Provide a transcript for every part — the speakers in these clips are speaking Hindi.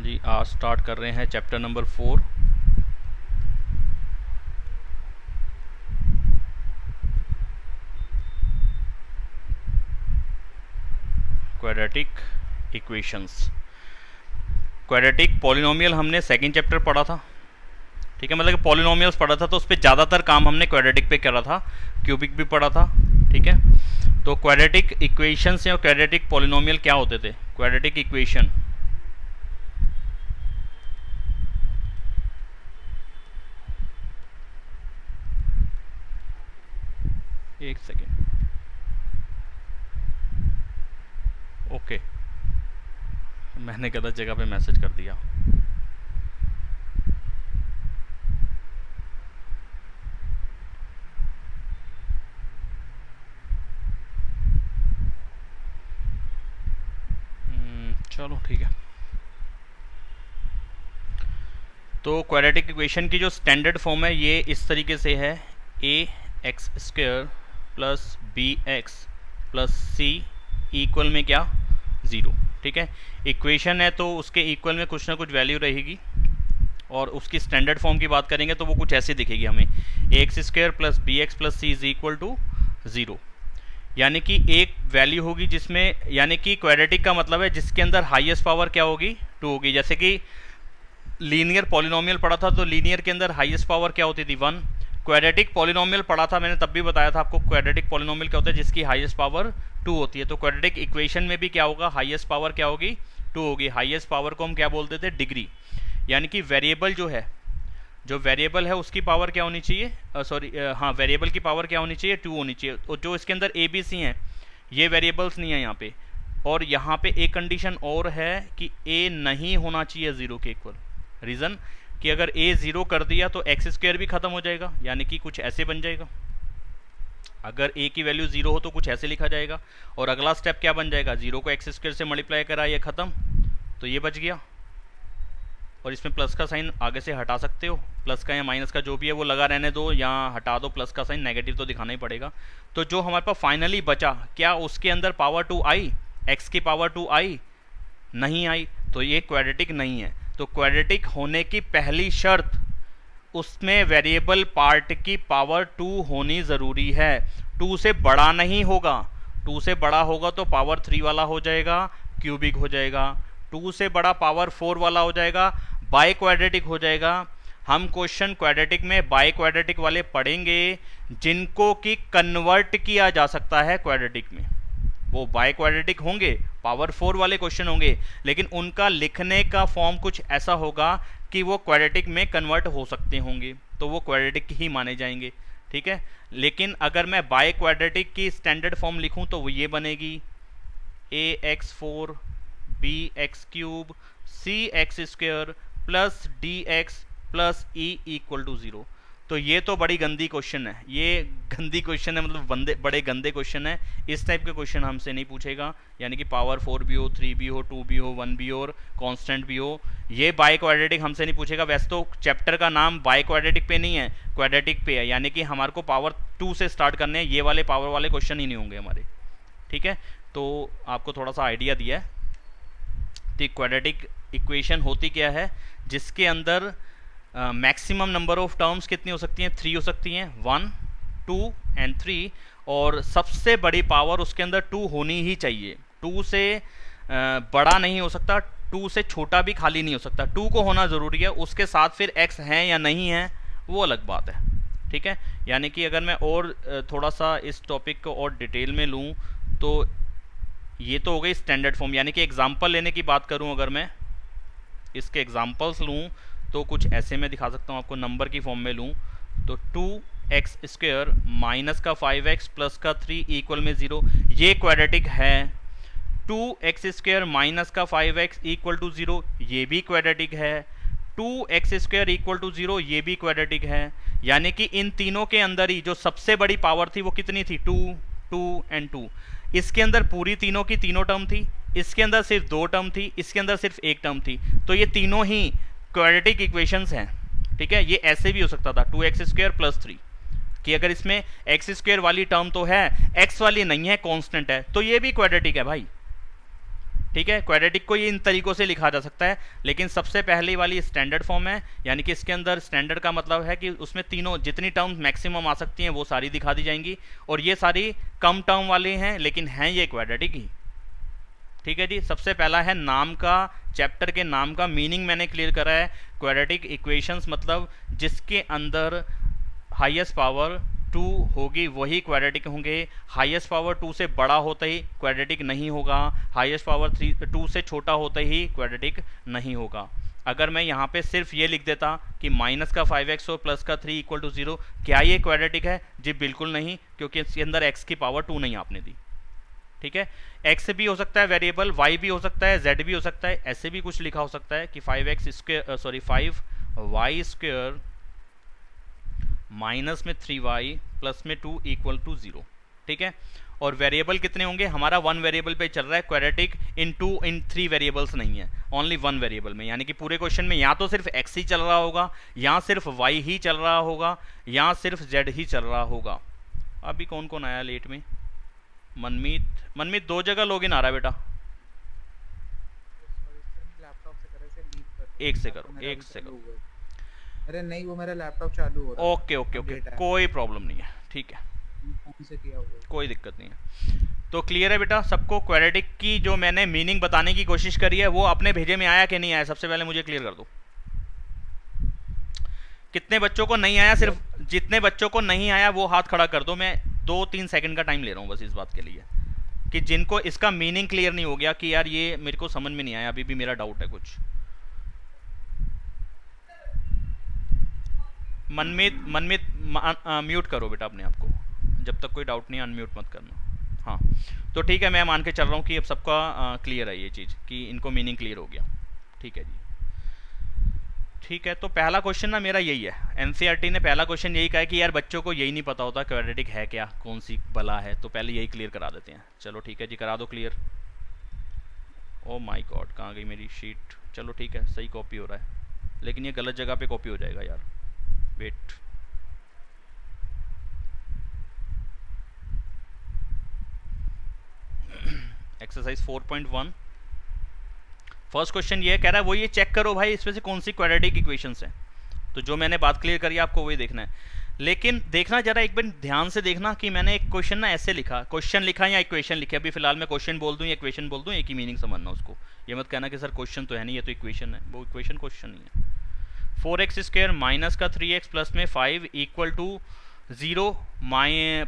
जी, आज स्टार्ट कर रहे हैं chapter number 4। Quadratic equations. Quadratic polynomial हमने सेकंड चैप्टर पढ़ा था, ठीक है। मतलब कि पॉलिनोमियल्स पढ़ा था तो उस पर ज़्यादातर काम हमने क्वाड्रेटिक पे करा था, क्यूबिक भी पढ़ा था, ठीक है। तो क्वाड्रेटिक इक्वेशंस या क्वाड्रेटिक पॉलिनोमियल क्या होते थे? क्वाड्रेटिक इक्वेशन एक सेकेंड, ओके, मैंने गलत जगह पे मैसेज कर दिया। चलो ठीक है। तो क्वाड्रेटिक इक्वेशन की जो स्टैंडर्ड फॉर्म है ये इस तरीके से है, a x square plus b x plus c equal में क्या? ज़ीरो, ठीक है। इक्वेशन है तो उसके इक्वल में कुछ ना कुछ वैल्यू रहेगी, और उसकी स्टैंडर्ड फॉर्म की बात करेंगे तो वो कुछ ऐसे दिखेगी हमें, a x square plus b x plus c is equal to zero. यानी कि एक वैल्यू होगी जिसमें, यानी कि क्वाड्रेटिक का मतलब है जिसके अंदर हाईएस्ट पावर क्या होगी? टू होगी। जैसे कि लीनियर पॉलिनोमियल पढ़ा था तो लीनियर के अंदर हाईएस्ट पावर क्या होती थी? वन। क्वाड्रेटिक पॉलिनोमियल पढ़ा था मैंने, तब भी बताया था आपको क्वाड्रेटिक पॉलिनोमियल क्या होता है, जिसकी हाईएस्ट पावर टू होती है। तो क्वाड्रेटिक इक्वेशन में भी क्या होगा? हाईएस्ट पावर क्या होगी? टू होगी। हाईएस्ट पावर को हम क्या बोलते थे? डिग्री। यानी कि वेरिएबल जो है, जो वेरिएबल है उसकी पावर क्या होनी चाहिए? हाँ, वेरिएबल की पावर क्या होनी चाहिए? टू होनी चाहिए। और जो इसके अंदर ए बी सी हैं ये वेरिएबल्स नहीं है यहाँ पे। और यहाँ पे एक कंडीशन और है कि ए नहीं होना चाहिए ज़ीरो के इक्वल। रीज़न कि अगर ए ज़ीरो कर दिया तो एक्स स्क्वायर भी ख़त्म हो जाएगा, यानी कि कुछ ऐसे बन जाएगा। अगर ए की वैल्यू ज़ीरो हो तो कुछ ऐसे लिखा जाएगा। और अगला स्टेप क्या बन जाएगा? ज़ीरो को एक्स स्क्वायर से मल्टीप्लाई करा, ये ख़त्म, तो ये बच गया। और इसमें प्लस का साइन आगे से हटा सकते हो, प्लस का या माइनस का जो भी है वो लगा रहने दो, यहाँ हटा दो प्लस का साइन, नेगेटिव तो दिखाना ही पड़ेगा। तो जो हमारे पास फाइनली बचा, क्या उसके अंदर पावर टू आई? एक्स की पावर टू आई? नहीं आई, तो ये क्वाड्रेटिक नहीं है। तो क्वाड्रेटिक होने की पहली शर्त, उसमें वेरिएबल पार्ट की पावर टू होनी ज़रूरी है। टू से बड़ा नहीं होगा, टू से बड़ा होगा तो पावर थ्री वाला हो जाएगा, क्यूबिक हो जाएगा। टू से बड़ा पावर फोर वाला हो जाएगा, बाय क्वाड्रेटिक हो जाएगा। हम क्वेश्चन क्वाड्रेटिक में बाय क्वाड्रेटिक वाले पढ़ेंगे जिनको कि कन्वर्ट किया जा सकता है क्वाड्रेटिक में, वो बाय क्वाड्रेटिक होंगे, पावर फोर वाले क्वेश्चन होंगे, लेकिन उनका लिखने का फॉर्म कुछ ऐसा होगा कि वो क्वाड्रेटिक में कन्वर्ट हो सकते होंगे, तो वो क्वाड्रेटिक ही माने जाएंगे, ठीक है। लेकिन अगर मैं बाय क्वाड्रेटिक की स्टैंडर्ड फॉर्म लिखूं तो वो ये बनेगी, a x four b x cube c x square plus d x plus e equal to zero. तो ये तो बड़ी गंदी क्वेश्चन है, ये गंदी क्वेश्चन है, मतलब बड़े गंदे क्वेश्चन है। इस टाइप के क्वेश्चन हमसे नहीं पूछेगा, यानी कि पावर फोर भी हो, थ्री भी हो, टू भी हो, वन भी हो और कांस्टेंट भी हो, ये बाय क्वाड्रेटिक हमसे नहीं पूछेगा। वैसे तो चैप्टर का नाम बाय क्वाड्रेटिक पे नहीं है, क्वाड्रेटिक पे है, यानी कि हमारे को पावर टू से स्टार्ट करने हैं, ये वाले पावर वाले क्वेश्चन ही नहीं होंगे हमारे, ठीक है। तो आपको थोड़ा सा आइडिया दिया है। तो क्वाड्रेटिक इक्वेशन होती क्या है? जिसके अंदर मैक्सिमम नंबर ऑफ टर्म्स कितनी हो सकती हैं? थ्री हो सकती हैं, वन टू एंड थ्री। और सबसे बड़ी पावर उसके अंदर टू होनी ही चाहिए, टू से बड़ा नहीं हो सकता, टू से छोटा भी खाली नहीं हो सकता, टू को होना ज़रूरी है। उसके साथ फिर एक्स हैं या नहीं है वो अलग बात है, ठीक है। यानी कि अगर मैं और थोड़ा सा इस टॉपिक को और डिटेल में लूँ तो ये तो हो गई स्टैंडर्ड फॉर्म। यानी कि एग्जाम्पल लेने की बात करूँ, अगर मैं इसके एग्जाम्पल्स लूँ तो कुछ ऐसे मैं दिखा सकता हूँ आपको, नंबर की फॉर्म में लूँ तो टू एक्स स्क्वायर माइनस का फाइव एक्स प्लस का थ्री इक्वल में ज़ीरो, ये क्वाड्रेटिक है। टू एक्स स्क्वायर माइनस का five x equal to zero, ये भी क्वाड्रेटिक है। Two x square equal to zero, ये भी क्वाड्रेटिक है। यानी कि इन तीनों के अंदर ही जो सबसे बड़ी पावर थी वो कितनी थी? Two, two and two. इसके अंदर पूरी तीनों की तीनों टर्म थी, इसके अंदर सिर्फ दो टर्म थी, इसके अंदर सिर्फ एक टर्म थी। तो ये तीनों ही क्वाड्रेटिक इक्वेशंस हैं, ठीक है। ये ऐसे भी हो सकता था, two x square plus three, कि अगर इसमें एक्स स्क्वायर वाली टर्म तो है, एक्स वाली नहीं है, कांस्टेंट है, तो ये भी क्वाड्रेटिक है भाई। ठीक है, क्वाड्रेटिक को ये इन तरीकों से लिखा जा सकता है, लेकिन सबसे पहली वाली स्टैंडर्ड फॉर्म है, यानी कि इसके अंदर स्टैंडर्ड का मतलब है कि उसमें तीनों जितनी टर्म मैक्सिमम आ सकती हैं वो सारी दिखा दी जाएंगी, और ये सारी कम टर्म वाले हैं लेकिन हैं ये क्वाड्रेटिक ही। ठीक है जी, सबसे पहला है नाम का, चैप्टर के नाम का मीनिंग मैंने क्लियर करा है। क्वाड्रेटिक इक्वेशंस मतलब जिसके अंदर हाईएस्ट पावर 2 होगी वही क्वाड्रेटिक होंगे। हाईएस्ट पावर 2 से बड़ा होता ही क्वाड्रेटिक नहीं होगा, हाईएस्ट पावर 2 से छोटा होता ही क्वाड्रेटिक नहीं होगा। अगर मैं यहाँ पे सिर्फ ये लिख देता कि माइनस का 5x और प्लस का 3 इक्वल टू 0, क्या ये क्वाड्रेटिक है? जी बिल्कुल नहीं, क्योंकि इसके अंदर x की पावर 2 नहीं आपने दी। ठीक है, x भी हो सकता है वेरिएबल, y भी हो सकता है, z भी हो सकता है, ऐसे भी कुछ लिखा हो सकता है कि 5y स्क्वायर माइनस में 3y प्लस में 2 इक्वल टू 0। ठीक है, और वेरिएबल कितने होंगे? हमारा 1 वेरिएबल पे चल रहा है, क्वाड्रेटिक इन 3 वेरिएबल्स नहीं है, ओनली 1 वेरिएबल में, यानी कि पूरे क्वेश्चन में या तो सिर्फ x ही चल रहा होगा, या सिर्फ y ही चल रहा होगा, या सिर्फ z ही चल रहा होगा। अभी कौन कौन आया लेट में? मनमीत 2 जगह लॉगिन आ रहा है बेटा, एक से करो। अरे नहीं, वो मेरा लैपटॉप चालू हो रहा है। ओके, कोई प्रॉब्लम नहीं है, ठीक है, से किया हुआ है। कोई दिक्कत नहीं है। तो क्लियर है बेटा सबको? क्वाड्रेटिक की जो मैंने मीनिंग बताने की कोशिश करी है वो अपने भेजे में आया कि नहीं आया? सबसे पहले मुझे क्लियर कर दो, कितने बच्चों को नहीं आया? सिर्फ जितने बच्चों को नहीं आया वो हाथ खड़ा कर दो। मैं 2-3 सेकंड का टाइम ले रहा हूँ बस इस बात के लिए कि जिनको इसका मीनिंग क्लियर नहीं हो गया कि यार ये मेरे को समझ में नहीं आया, अभी भी मेरा डाउट है कुछ। मनमीत म्यूट करो बेटा अपने आप को, जब तक कोई डाउट नहीं अनम्यूट मत करना। हाँ, तो ठीक है, मैं मान के चल रहा हूँ कि अब सबका क्लियर है ये चीज़ कि इनको मीनिंग क्लियर हो गया। ठीक है जी, ठीक है। तो पहला क्वेश्चन ना मेरा यही है, एनसीईआरटी ने पहला क्वेश्चन यही कहा है कि यार बच्चों को यही नहीं पता होता क्वाड्रेटिक है क्या, कौन सी बला है, तो पहले यही क्लियर करा देते हैं। चलो ठीक है जी, करा दो क्लियर। ओ माय गॉड, कहाँ गई मेरी शीट? चलो ठीक है, सही कॉपी हो रहा है, लेकिन ये गलत जगह पे कॉपी हो जाएगा यार, वेट। एक्सरसाइज 4.1 फर्स्ट क्वेश्चन ये कह रहा है वो ये चेक करो भाई इसमें से कौन सी क्वाड्रेटिक इक्वेशंस हैं। तो जो मैंने बात क्लियर करी आपको वही देखना है, लेकिन देखना जरा एक बार ध्यान से देखना कि मैंने एक क्वेश्चन ना ऐसे लिखा, क्वेश्चन लिखा या इक्वेशन लिखा। अभी फिलहाल मैं क्वेश्चन बोल दूं या इक्वेशन बोल दूं, एक ही मीनिंग समझना उसको। ये मत कहना कि सर क्वेश्चन तो है नहीं, ये तो इक्वेशन है। वो इक्वेशन क्वेश्चन नहीं है। 4x स्क्वायर माइनस का 3x प्लस में 5 equal to 0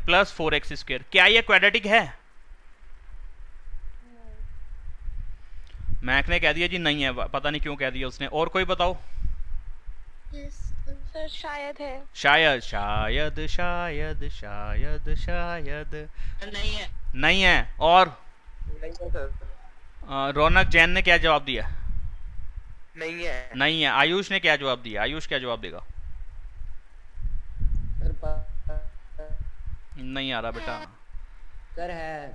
plus 4x square, क्या ये क्वाड्रेटिक है? मैक ने कह दिया जी नहीं है, पता नहीं क्यों कह दिया उसने। और कोई बताओ? सर शायद है। शायद शायद शायद शायद शायद नहीं है। और नहीं है सर। रौनक जैन ने क्या जवाब दिया? नहीं है। आयुष ने क्या जवाब दिया? आयुष क्या जवाब देगा? नहीं आ रहा बेटा। सर है,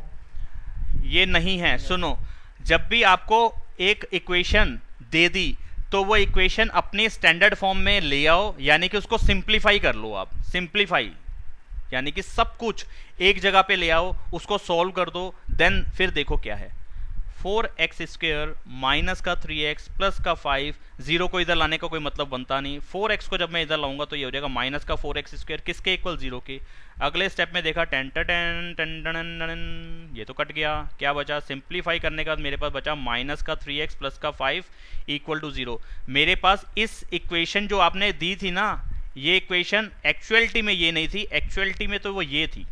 ये नहीं है। सुनो, जब भी आपको एक इक्वेशन दे दी तो वो इक्वेशन अपने स्टैंडर्ड फॉर्म में ले आओ, यानी कि उसको सिंप्लीफाई कर लो आप। सिंप्लीफाई यानी कि सब कुछ एक जगह पे ले आओ, उसको सॉल्व कर दो, देन फिर देखो क्या है। 4x स्क्वायर माइनस का 3x प्लस का 5, 0 को इधर लाने का कोई मतलब बनता नहीं। 4x को जब मैं इधर लाऊंगा तो ये हो जाएगा माइनस का 4x स्क्वायर, किसके इक्वल? 0 के। अगले स्टेप में देखा टेन टेन टेन टेन, ये तो कट गया। क्या बचा? सिंप्लीफाई करने का मेरे पास बचा माइनस का 3x प्लस का 5 इक्वल टू 0। मेरे पास इस इक्वेशन जो आपने दी थी ना, ये इक्वेशन एक्चुअलिटी में ये नहीं थी, एक्चुअलिटी में तो वो ये थी।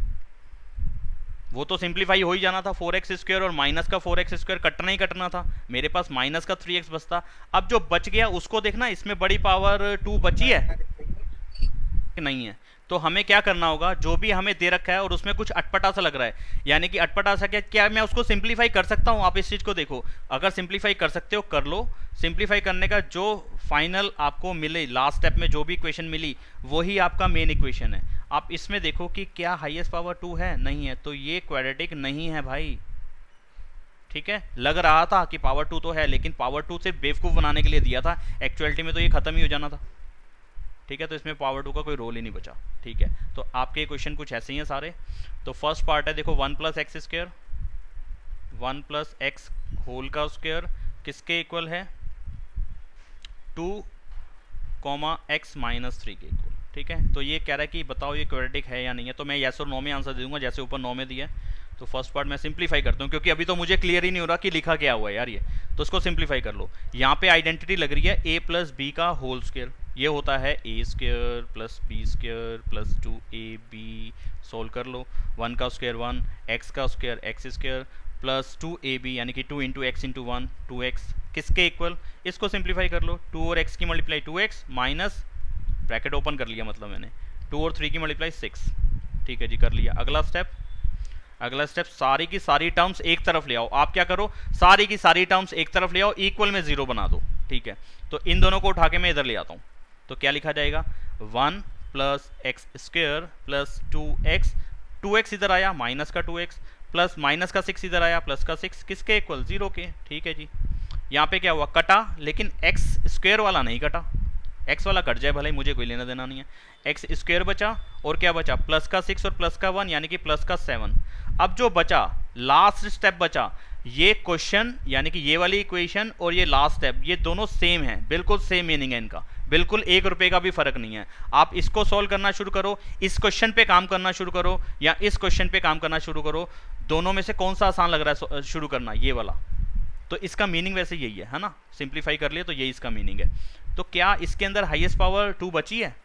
वो तो सिंप्लीफाई हो ही जाना था। 4x स्क्वायर और माइनस का 4x स्क्वायर कटना ही कटना था। मेरे पास माइनस का 3x बचता। अब जो बच गया उसको देखना, इसमें बड़ी पावर 2 बची है कि नहीं है। तो हमें क्या करना होगा, जो भी हमें दे रखा है और उसमें कुछ अटपटा सा लग रहा है, यानी कि अटपटा सा क्या मैं उसको सिंप्लीफाई कर सकता हूँ? आप इस चीज़ को देखो, अगर सिंप्लीफाई कर सकते हो कर लो। सिंप्लीफाई करने का जो फाइनल आपको मिले, लास्ट स्टेप में जो भी इक्वेशन मिली वही आपका मेन इक्वेशन है। आप इसमें देखो कि क्या हाईएस्ट पावर 2 है? नहीं है, तो ये क्वाड्रेटिक नहीं है भाई। ठीक है, लग रहा था कि पावर 2 तो है, लेकिन पावर 2 से बेवकूफ़ बनाने के लिए दिया था, एक्चुअलिटी में तो ये खत्म ही हो जाना था। ठीक है, तो इसमें पावर 2 का कोई रोल ही नहीं बचा। ठीक है, तो आपके क्वेश्चन कुछ ऐसे ही हैं सारे। तो फर्स्ट पार्ट है देखो, 1 plus x square, 1 plus x whole का स्क्वायर किसके इक्वल है, 2 कॉमा एक्स माइनस 3 के इक्वल। ठीक है, तो ये कह रहा है कि बताओ ये क्वाड्रेटिक है या नहीं है, तो मैं यस और नो में आंसर दे दूंगा, जैसे ऊपर नो में दिया है। तो फर्स्ट पार्ट मैं सिंप्लीफाई करता हूँ, क्योंकि अभी तो मुझे क्लियर ही नहीं हो रहा कि लिखा क्या हुआ है यार ये, तो उसको सिंप्लीफाई कर लो। यहाँ पे आइडेंटिटी लग रही है ए प्लस बी का होल स्क्वायर, ये होता है a square plus b square plus 2ab, solve कर लो। 1 का स्क्वायर 1, एक्स का square x square plus 2ab यानी कि 2 इंटू एक्स इंटू 1, 2x किसके इक्वल, इसको सिंप्लीफाई कर लो। 2 और x की multiply 2x minus bracket open कर लिया, मतलब मैंने 2 और 3 की मल्टीप्लाई 6। ठीक है जी, कर लिया। अगला स्टेप सारी की सारी टर्म्स एक तरफ ले आओ। आप क्या करो, सारी की सारी टर्म्स एक तरफ ले आओ, इक्वल में 0 बना दो। ठीक है, तो इन दोनों को उठा के मैं इधर ले आता हूँ, तो क्या लिखा जाएगा, 1 plus x square plus 2x, 2x इधर आया माइनस का 2x प्लस माइनस का 6 इधर आया प्लस का 6, किसके इक्वल, 0 के। ठीक है जी, यहाँ पे क्या हुआ, कटा, लेकिन एक्स स्क्वायर वाला नहीं कटा, एक्स वाला कट जाए भले, मुझे कोई लेना देना नहीं है। एक्स स्क्वायर बचा और क्या बचा, प्लस का 6 और प्लस का 1 यानी कि प्लस का 7। अब जो बचा लास्ट स्टेप बचा, ये क्वेश्चन यानी कि ये वाली इक्वेशन और ये लास्ट स्टेप, ये दोनों सेम है, बिल्कुल सेम मीनिंग है इनका, बिल्कुल 1 रुपये का भी फर्क नहीं है। आप इसको सॉल्व करना शुरू करो, इस क्वेश्चन पे काम करना शुरू करो, या इस क्वेश्चन पे काम करना शुरू करो, दोनों में से कौन सा आसान लग रहा है शुरू करना, ये वाला। तो इसका मीनिंग वैसे यही है ना, सिंप्लीफाई कर लिया तो यही इसका मीनिंग है। तो क्या इसके अंदर हाईएस्ट पावर 2 बची है,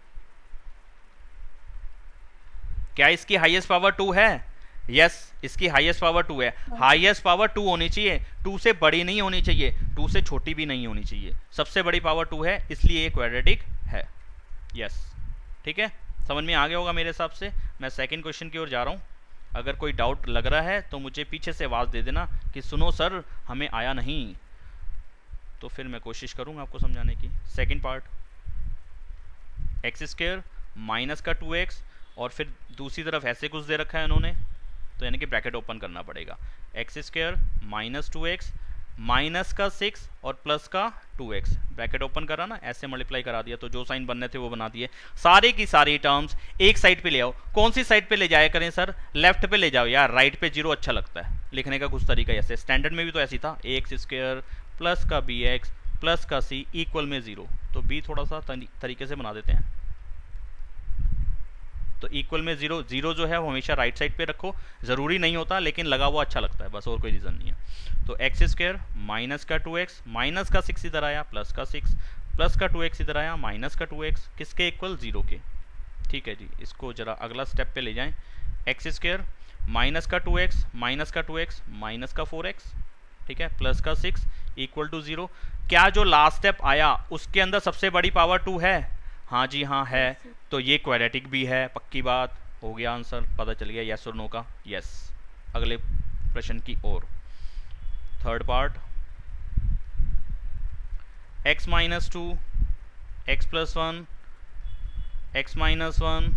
क्या इसकी हाईएस्ट पावर 2 है, यस इसकी हाईएस्ट पावर 2 है। हाईएस्ट पावर 2 होनी चाहिए, 2 से बड़ी नहीं होनी चाहिए, 2 से छोटी भी नहीं होनी चाहिए, सबसे बड़ी पावर 2 है, इसलिए ये क्वाड्रेटिक है। यस ठीक है, समझ में आ गया होगा मेरे हिसाब से। मैं सेकंड क्वेश्चन की ओर जा रहा हूँ, अगर कोई डाउट लग रहा है तो मुझे पीछे से आवाज़ दे देना कि सुनो सर हमें आया नहीं, तो फिर मैं कोशिश करूँगा आपको समझाने की। Second part, x square minus का 2x और फिर दूसरी तरफ ऐसे कुछ दे रखा है इन्होंने, तो यानी कि ब्रैकेट ओपन करना पड़ेगा, x square minus 2x minus का 6 और प्लस का 2x, ब्रैकेट ओपन करा ना, ऐसे मल्टीप्लाई करा दिया, तो जो साइन बनने थे वो बना दिए। सारे की सारी टर्म्स एक साइड पे ले आओ। कौन सी साइड पे ले जाया करें सर, लेफ्ट पे ले जाओ यार, राइट पे 0 अच्छा लगता है लिखने का कुछ तरीका, ऐसे स्टैंडर्ड में भी तो ऐसी था, एक्स स्क्वायर प्लस का bx प्लस का c इक्वल में 0, तो b थोड़ा सा तरीके से बना देते हैं। तो इक्वल में 0, 0 जो है वो हमेशा राइट साइड पे रखो, ज़रूरी नहीं होता लेकिन लगा हुआ अच्छा लगता है, बस और कोई रीज़न नहीं है। तो एक्स स्क्वायर माइनस का 2x माइनस का 6 इधर आया प्लस का 6 प्लस का 2x इधर आया माइनस का 2x, किसके इक्वल, 0 के। ठीक है जी, इसको जरा अगला स्टेप पे ले जाएं, एक्स स्क्वायर माइनस का 2x माइनस का 2x माइनस का 4x, ठीक है, प्लस का 6 इक्वल टू 0। क्या जो लास्ट स्टेप आया उसके अंदर सबसे बड़ी पावर 2 है, हाँ जी हाँ है, तो ये क्वाड्रेटिक भी है, पक्की बात, हो गया आंसर, पता चल गया यस और नो का। यस, अगले प्रश्न की ओर, third part, x minus 2 x plus 1 x minus 1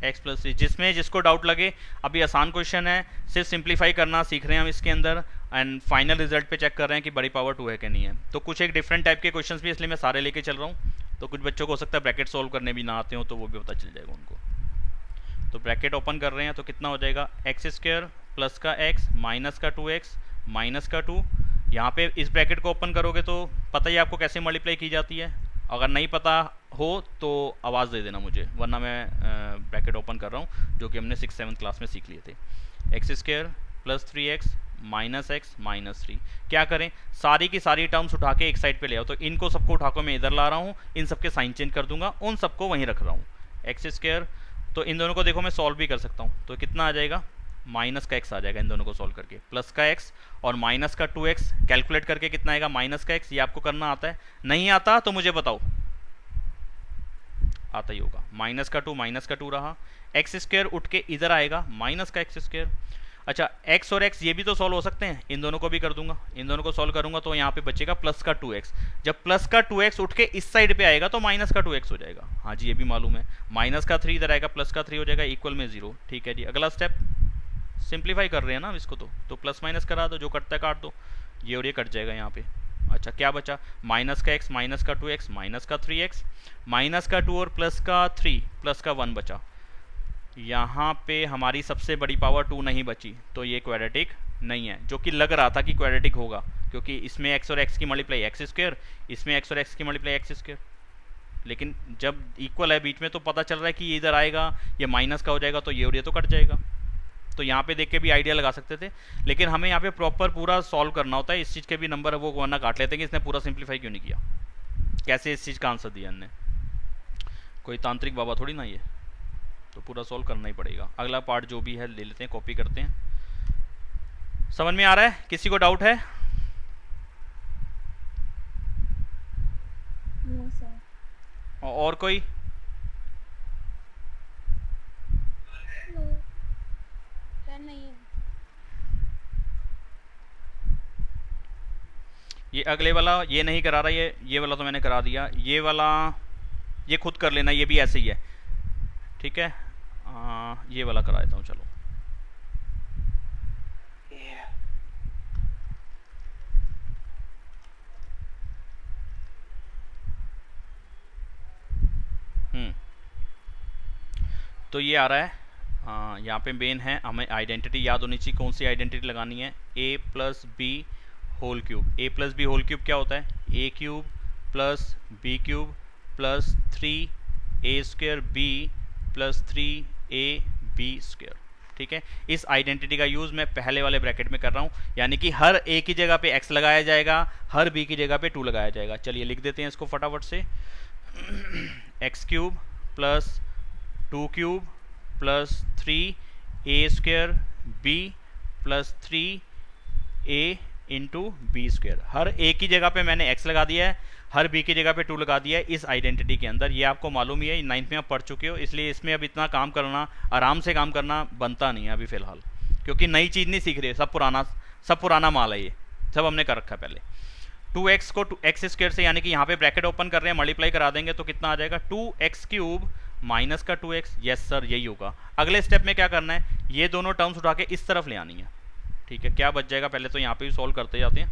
x plus 3, जिसमें जिसको डाउट लगे, अभी आसान क्वेश्चन है, सिर्फ सिंप्लीफाई करना सीख रहे हैं हम इसके अंदर, एंड फाइनल रिजल्ट पे चेक कर रहे हैं कि बड़ी पावर 2 है कि नहीं है। तो कुछ एक डिफरेंट टाइप के क्वेश्चंस भी, इसलिए मैं सारे लेके चल रहा हूँ, तो कुछ बच्चों को हो सकता है ब्रैकेट सोल्व करने भी ना आते हो, तो वो भी पता चल जाएगा उनको। तो ब्रैकेट ओपन कर रहे हैं, तो कितना हो जाएगा, एक्स स्क्वायर प्लस का x माइनस का 2x माइनस का 2, यहाँ पे इस ब्रैकेट को ओपन करोगे तो पता ही आपको कैसे मल्टीप्लाई की जाती है, अगर नहीं पता हो तो आवाज़ दे देना मुझे, वरना मैं ब्रैकेट ओपन कर रहा हूँ, जो कि हमने 6th-7th क्लास में सीख लिए थे। X square plus 3x minus x minus 3, क्या करें, सारी की सारी टर्म्स उठा के एक साइड पे ले आओ, तो इनको सबको उठा के मैं इधर ला रहा हूँ, इन सबके साइन चेंज कर दूंगा, उन सबको वहीं रख रहा हूँ। एक्स स्क्वायर, तो इन दोनों को देखो मैं सॉल्व भी कर सकता हूँ, तो कितना आ जाएगा, माइनस का x आ जाएगा इन दोनों को सॉल्व करके, प्लस का x और माइनस का 2x कैलकुलेट करके कितना आएगा, माइनस का x, ये आपको करना आता है, नहीं आता तो मुझे बताओ, आता ही होगा, माइनस का 2 माइनस का 2 रहा, एक्स स्क्वायर उठ के इधर आएगा, माइनस का एक्स स्क्वायर। अच्छा, x और x ये भी तो सॉल्व हो सकते हैं, इन दोनों को भी कर दूंगा, इन दोनों को सॉल्व करूंगा तो यहाँ पे बचेगा प्लस का 2x, जब प्लस का 2x उठ के इस साइड पे आएगा तो माइनस का 2x हो जाएगा, हाँ जी ये भी मालूम है, माइनस का 3 इधर आएगा, प्लस का 3 हो जाएगा, इक्वल में 0। ठीक है जी, अगला स्टेप, सिंप्लीफाई कर रहे हैं ना इसको, तो प्लस माइनस करा दो, जो कटता है काट दो, ये और ये कट जाएगा यहाँ पे। अच्छा, क्या बचा, माइनस का x माइनस का 2x माइनस का 3x माइनस का 2 और प्लस का 3 प्लस का 1 बचा, यहाँ पे हमारी सबसे बड़ी पावर 2 नहीं बची, तो ये क्वाड्रेटिक नहीं है, जो कि लग रहा था कि क्वाड्रेटिक होगा, क्योंकि इसमें एक्स और एक्स की मल्टीप्लाई एक्स स्क्वायर, इसमें एक्स और एक्स की मल्टीप्लाई एक्स स्क्वायर। लेकिन जब इक्वल है बीच में तो पता चल रहा है कि ये इधर आएगा, ये माइनस का हो जाएगा, तो ये और ये तो कट जाएगा। तो यहाँ पे देख के भी आइडिया लगा सकते थे, लेकिन हमें यहाँ पे प्रॉपर पूरा सॉल्व करना होता है। इस चीज़ के भी नंबर वो वरना काट लेते हैं कि इसने पूरा सिंप्लीफाई क्यों नहीं किया, कैसे इस चीज़ का आंसर दिया हमने। कोई तांत्रिक बाबा थोड़ी ना ये, तो पूरा सॉल्व करना ही पड़ेगा। अगला पार्ट जो भी है ले लेते हैं, कॉपी करते हैं। समझ में आ रहा है? किसी को डाउट है? No sir. और कोई? नहीं है। ये अगले वाला ये नहीं करा रहा, ये वाला तो मैंने करा दिया। ये वाला ये खुद कर लेना, ये भी ऐसे ही है, ठीक है। ये वाला करा देता हूँ, चलो। तो ये आ रहा है, यहाँ पे मेन है, हमें आइडेंटिटी याद होनी चाहिए। कौन सी आइडेंटिटी लगानी है? a plus b whole cube. a plus b whole cube क्या होता है? a cube plus b cube plus 3a square b plus 3ab square, ठीक है। इस आइडेंटिटी का यूज़ मैं पहले वाले ब्रैकेट में कर रहा हूँ, यानी कि हर a की जगह पे x लगाया जाएगा, हर b की जगह पे 2 लगाया जाएगा। चलिए लिख देते हैं इसको फटाफट से। X cube plus 2 cube plus 3a square b plus 3a into b square. हर a की जगह पे मैंने x लगा दिया है, हर b की जगह पे 2 लगा दिया है इस आइडेंटिटी के अंदर। ये आपको मालूम ही है, 9th में आप पढ़ चुके हो, इसलिए इसमें अब इतना काम करना, आराम से काम करना बनता नहीं है अभी फ़िलहाल, क्योंकि नई चीज़ नहीं सीख रहे, सब पुराना माल है, ये सब हमने कर रखा है पहले। 2x को एक्स स्क्वायर से, यानी कि यहाँ पे ब्रैकेट ओपन कर रहे हैं, मल्टीप्लाई करा देंगे तो कितना आ जाएगा? 2x क्यूब माइनस का 2x। यस सर, यही होगा। अगले स्टेप में क्या करना है? ये दोनों टर्म्स उठा के इस तरफ ले आनी है, ठीक है। क्या बच जाएगा? पहले तो यहाँ पे भी सॉल्व करते जाते हैं।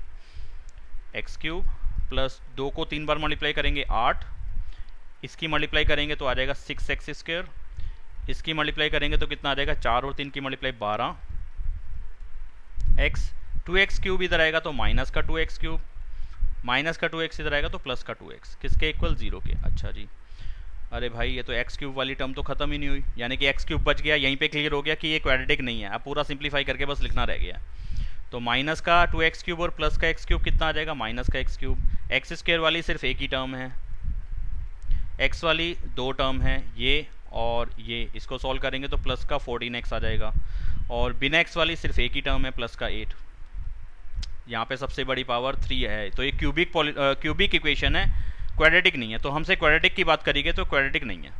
एक्स क्यूब प्लस 2 को 3 बार मल्टीप्लाई करेंगे 8, इसकी मल्टीप्लाई करेंगे तो आ जाएगा 6x स्क्वायर, इसकी मल्टीप्लाई करेंगे तो कितना आ जाएगा? 4 और 3 की मल्टीप्लाई 12 x। 2x क्यूब इधर आएगा तो माइनस का 2x क्यूब, माइनस का 2x इधर आएगा तो प्लस का 2x, किसके इक्वल? 0 के। अच्छा जी, अरे भाई ये तो एक्स क्यूब वाली टर्म तो खत्म ही नहीं हुई, यानी कि एक्स क्यूब बच गया। यहीं पे क्लियर हो गया कि ये क्वाड्रेटिक नहीं है। अब पूरा सिंप्लीफाई करके बस लिखना रह गया। तो माइनस का 2x क्यूब और प्लस का x क्यूब कितना आ जाएगा? माइनस का x क्यूब। एक्स स्क्वायर वाली सिर्फ एक ही टर्म है, x वाली 2 टर्म है, ये और ये। इसको सॉल्व करेंगे तो प्लस का 14x आ जाएगा, और बिना x वाली सिर्फ एक ही टर्म है, प्लस का 8। यहाँ पे सबसे बड़ी पावर 3 है, तो ये क्यूबिक इक्वेशन है, क्वाड्रेटिक नहीं है। तो हमसे क्वाड्रेटिक की बात करेंगे तो क्वाड्रेटिक नहीं है,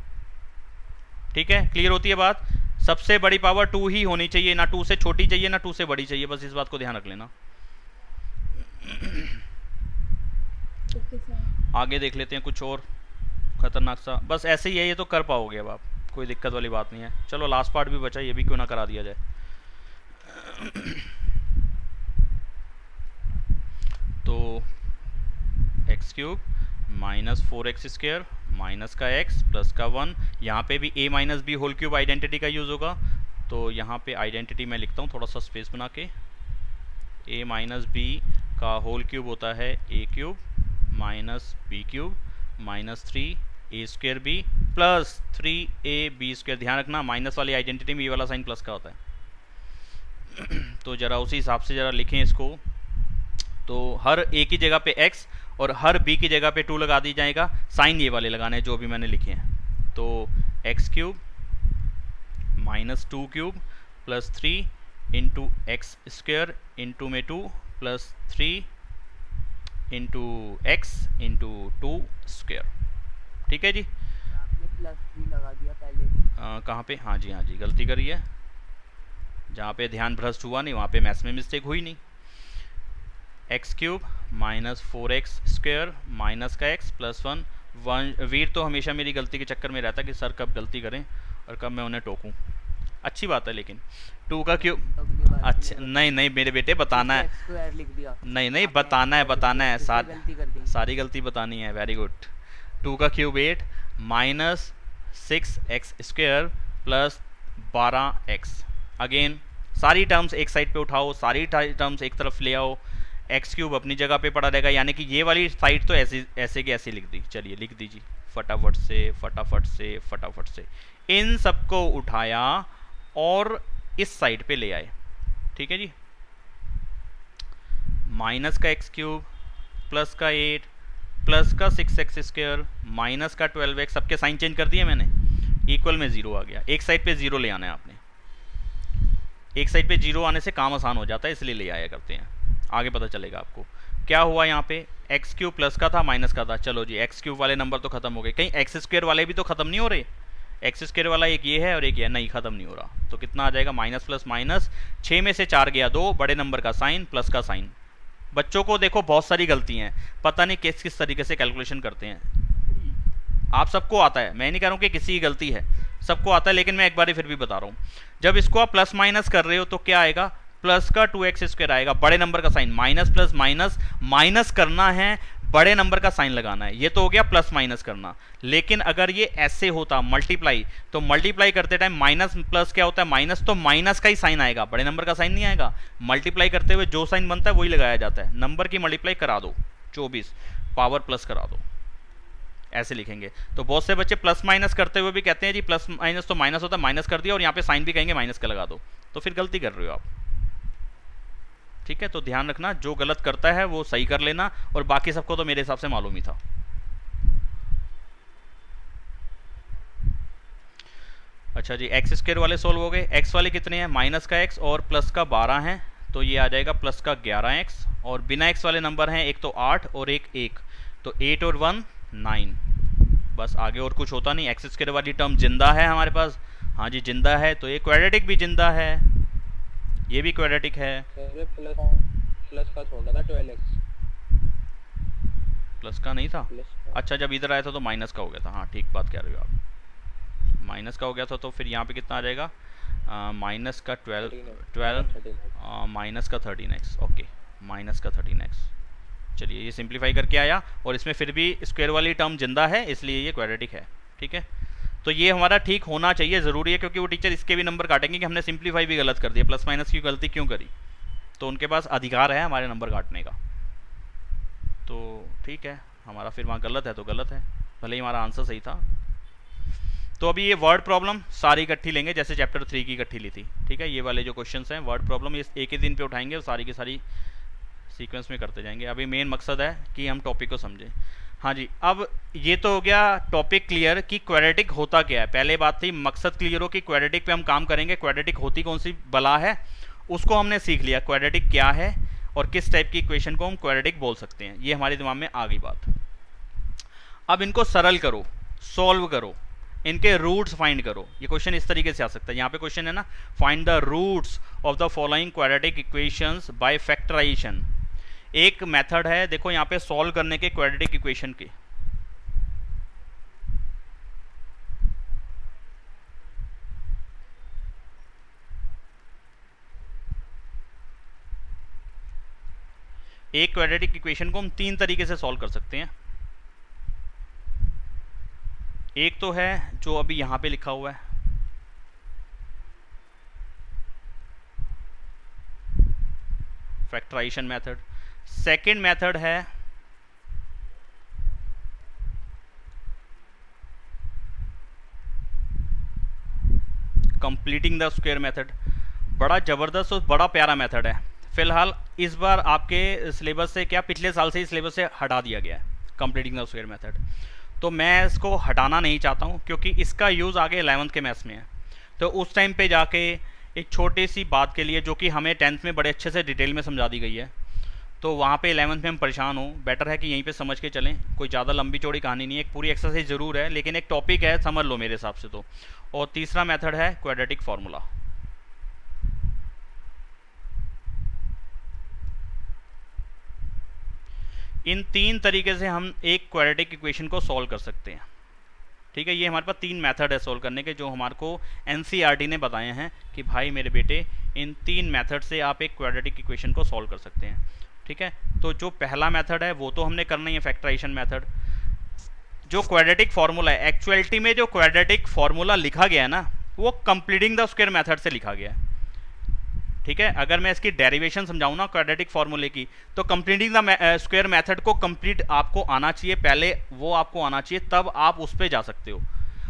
ठीक है। क्लियर होती है बात? सबसे बड़ी पावर 2 ही होनी चाहिए, ना 2 से छोटी चाहिए ना 2 से बड़ी चाहिए, बस इस बात को ध्यान रख लेना। आगे देख लेते हैं कुछ और खतरनाक सा। बस ऐसे ही है, ये तो कर पाओगे अब आप, कोई दिक्कत वाली बात नहीं है। चलो लास्ट पार्ट भी बचा, ये भी क्यों ना करा दिया जाए। तो x cube minus 4x square minus का x प्लस का 1। यहाँ पे भी a minus b whole cube identity का यूज़ होगा, तो यहाँ पे आइडेंटिटी मैं लिखता हूँ थोड़ा सा स्पेस बना के। a माइनस बी का होल क्यूब होता है a cube minus b cube minus 3a square b plus 3ab square. ध्यान रखना माइनस वाली आइडेंटिटी में ये वाला साइन प्लस का होता है। तो ज़रा उसी हिसाब से ज़रा लिखें इसको। तो हर a की जगह पे x और हर b की जगह पे 2 लगा दी जाएगा, साइन ये वाले लगाने हैं जो भी मैंने लिखे हैं। तो x cube minus 2 cube plus 3 into x square into में 2 plus 3 into x into 2 square, ठीक है जी। आपने प्लस 3 लगा दिया पहले। कहाँ पे? हाँ जी गलती करी है, जहाँ पे ध्यान भ्रष्ट हुआ नहीं वहाँ पे मैथ्स में मिस्टेक हुई नहीं। X cube minus 4x square minus का x प्लस 1। वीर तो हमेशा मेरी गलती के चक्कर में रहता है कि सर कब गलती करें और कब मैं उन्हें टोकूं। अच्छी बात है, लेकिन 2 का क्यूब। अच्छा नहीं मेरे बेटे बताना है, नहीं बताना है सारी गलती बतानी है। Very good. 2 का cube 8 minus 6x square plus 12x। Again सारी टर्म्स एक साइड पे उठाओ, सारी टर्म्स एक तरफ ले आओ, एक्स क्यूब अपनी जगह पे पड़ा रहेगा, यानी कि ये वाली साइड तो ऐसे ऐसे की ऐसे लिख दी। चलिए लिख दीजिए फटाफट से फटाफट से फटाफट से। इन सबको उठाया और इस साइड पे ले आए, ठीक है जी। माइनस का एक्स क्यूब प्लस का 8 प्लस का 6x² माइनस का 12x, सबके साइन चेंज कर दिए मैंने, इक्वल में 0 आ गया। एक साइड पे 0 ले आना है आपने, एक साइड पे 0 आने से काम आसान हो जाता है, इसलिए ले आया करते हैं, आगे पता चलेगा आपको क्या हुआ। यहाँ पे एक्स क्यूब प्लस का था माइनस का था, चलो जी एक्स क्यूब वाले नंबर तो खत्म हो गए, कहीं x² वाले भी तो खत्म नहीं हो रहे, x² वाला एक ये है और एक ये नहीं, खत्म नहीं हो रहा। तो कितना आ जाएगा, माइनस प्लस माइनस, 6 में से 4 गया 2, बड़े नंबर का साइन प्लस का साइन। बच्चों को देखो बहुत सारी गलती हैं, पता नहीं किस किस तरीके से कैलकुलेशन करते हैं। आप सबको आता है, मैं नहीं कह रहा हूँ कि किसी की गलती है, सबको आता है, लेकिन मैं एक बार फिर भी बता रहा हूँ। जब इसको आप प्लस माइनस कर रहे हो तो क्या आएगा, प्लस का 2x² आएगा, बड़े नंबर का sign, minus plus minus, minus करना है, बड़े नंबर का साइन लगाना है, ये तो हो गया प्लस माइनस करना। लेकिन अगर ये ऐसे होता मल्टीप्लाई, तो मल्टीप्लाई करते टाइम माइनस प्लस क्या होता है, माइनस, तो माइनस का ही साइन आएगा, बड़े नंबर का साइन नहीं आएगा। मल्टीप्लाई करते हुए जो साइन बनता है वही लगाया जाता है, नंबर की मल्टीप्लाई करा दो, 24 पावर प्लस करा दो, ऐसे लिखेंगे। तो बहुत से बच्चे प्लस माइनस करते हुए भी कहते हैं जी प्लस माइनस तो माइनस होता है, माइनस कर दिया और यहाँ पे साइन भी कहेंगे माइनस का लगा दो, तो फिर गलती कर रहे हो आप, ठीक है। तो ध्यान रखना, जो गलत करता है वो सही कर लेना, और बाकी सबको तो मेरे हिसाब से मालूम ही था। अच्छा जी, x² वाले सोल्व हो गए। x वाले कितने हैं, माइनस का x और प्लस का 12 हैं, तो ये आ जाएगा प्लस का 11x, और बिना x वाले नंबर हैं, एक तो 8 और एक 1, तो 8 और 1 9, बस आगे और कुछ होता नहीं। x² वाली टर्म जिंदा है हमारे पास, हाँ जी जिंदा है, तो ये क्वाड्रेटिक भी जिंदा है, ये भी क्वाड्रेटिक है। प्लस का छोड़ा था 12x, प्लस का नहीं था, अच्छा जब इधर आया था तो माइनस का हो गया था, हाँ ठीक बात कह रहे हो आप, माइनस का हो गया था, तो फिर यहाँ पे कितना आ जाएगा, माइनस का 12 माइनस का 13x, ओके माइनस का 13x। चलिए ये सिंप्लीफाई करके आया, और इसमें फिर भी स्क्वायर वाली टर्म जिंदा है, इसलिए ये क्वाड्रेटिक है, ठीक है। तो ये हमारा ठीक होना चाहिए, ज़रूरी है, क्योंकि वो टीचर इसके भी नंबर काटेंगे कि हमने सिंप्लीफाई भी गलत कर दिया, प्लस माइनस की गलती क्यों करी, तो उनके पास अधिकार है हमारे नंबर काटने का। तो ठीक है, हमारा फिर वहाँ गलत है तो गलत है, भले ही हमारा आंसर सही था। तो अभी ये वर्ड प्रॉब्लम सारी इकट्ठी लेंगे, जैसे चैप्टर 3 की इकट्ठी ली थी, ठीक है। ये वाले जो क्वेश्चंस हैं वर्ड प्रॉब्लम, ये एक ही दिन पे उठाएंगे और सारी की सारी सीक्वेंस में करते जाएंगे। अभी मेन मकसद है कि हम टॉपिक को समझें। हाँ जी, अब ये तो हो गया टॉपिक क्लियर कि क्वाड्रेटिक होता क्या है। पहले बात थी मकसद क्लियर हो कि क्वाड्रेटिक पे हम काम करेंगे, क्वाड्रेटिक होती कौन सी बला है उसको हमने सीख लिया, क्वाड्रेटिक क्या है और किस टाइप की इक्वेशन को हम क्वाड्रेटिक बोल सकते हैं, ये हमारे दिमाग में आ गई बात। अब इनको सरल करो, सॉल्व करो, इनके रूट्स फाइंड करो। ये क्वेश्चन इस तरीके से आ सकता है, यहाँ पे क्वेश्चन है ना, find the roots of the following quadratic equations by factorisation. एक मेथड है देखो यहाँ पे सॉल्व करने के क्वाड्रेटिक इक्वेशन के। एक क्वाड्रेटिक इक्वेशन को हम 3 तरीके से सॉल्व कर सकते हैं। एक तो है जो अभी यहां पे लिखा हुआ है, फैक्टराइजेशन मेथड। सेकंड मेथड है कंप्लीटिंग द स्क्वायर मेथड। बड़ा जबरदस्त और बड़ा प्यारा मेथड है। फिलहाल इस बार आपके सिलेबस से क्या पिछले साल से ही सिलेबस से हटा दिया गया है कंप्लीटिंग द स्क्वायर मेथड, तो मैं इसको हटाना नहीं चाहता हूँ क्योंकि इसका यूज़ आगे 11th के मैथ्स में है। तो उस टाइम पे जाके एक छोटी सी बात के लिए जो कि हमें 10th में बड़े अच्छे से डिटेल में समझा दी गई है, तो वहाँ पे 11th में हम परेशान हो, बेटर है कि यहीं पे समझ के चलें। कोई ज़्यादा लंबी चौड़ी कहानी नहीं है, एक पूरी एक्सरसाइज ज़रूर है लेकिन एक टॉपिक है, समझ लो मेरे हिसाब से तो। और तीसरा मेथड है क्वाड्रेटिक फार्मूला। इन 3 तरीके से हम एक क्वाड्रेटिक इक्वेशन को सॉल्व कर सकते हैं, ठीक है। ये हमारे पास 3 मेथड है सॉल्व करने के जो हमारे को एनसीईआरटी ने बताए हैं कि भाई मेरे बेटे इन 3 मेथड से आप एक क्वाड्रेटिक इक्वेशन को सॉल्व कर सकते हैं, ठीक है। तो जो पहला मेथड है वो तो हमने करना ही है, फैक्टराइजेशन मेथड। जो क्वाड्रेटिक फार्मूला है, एक्चुअलिटी में जो क्वाड्रेटिक फार्मूला लिखा गया है ना, वो कंप्लीटिंग द स्क्वायर मेथड से लिखा गया है। ठीक है। अगर मैं इसकी डेरिवेशन समझाऊँ ना क्वाड्रेटिक फार्मूले की, तो कंप्लीटिंग द स्क्वायर मेथड को कंप्लीट आपको आना चाहिए, पहले वो आपको आना चाहिए, तब आप उस पर जा सकते हो।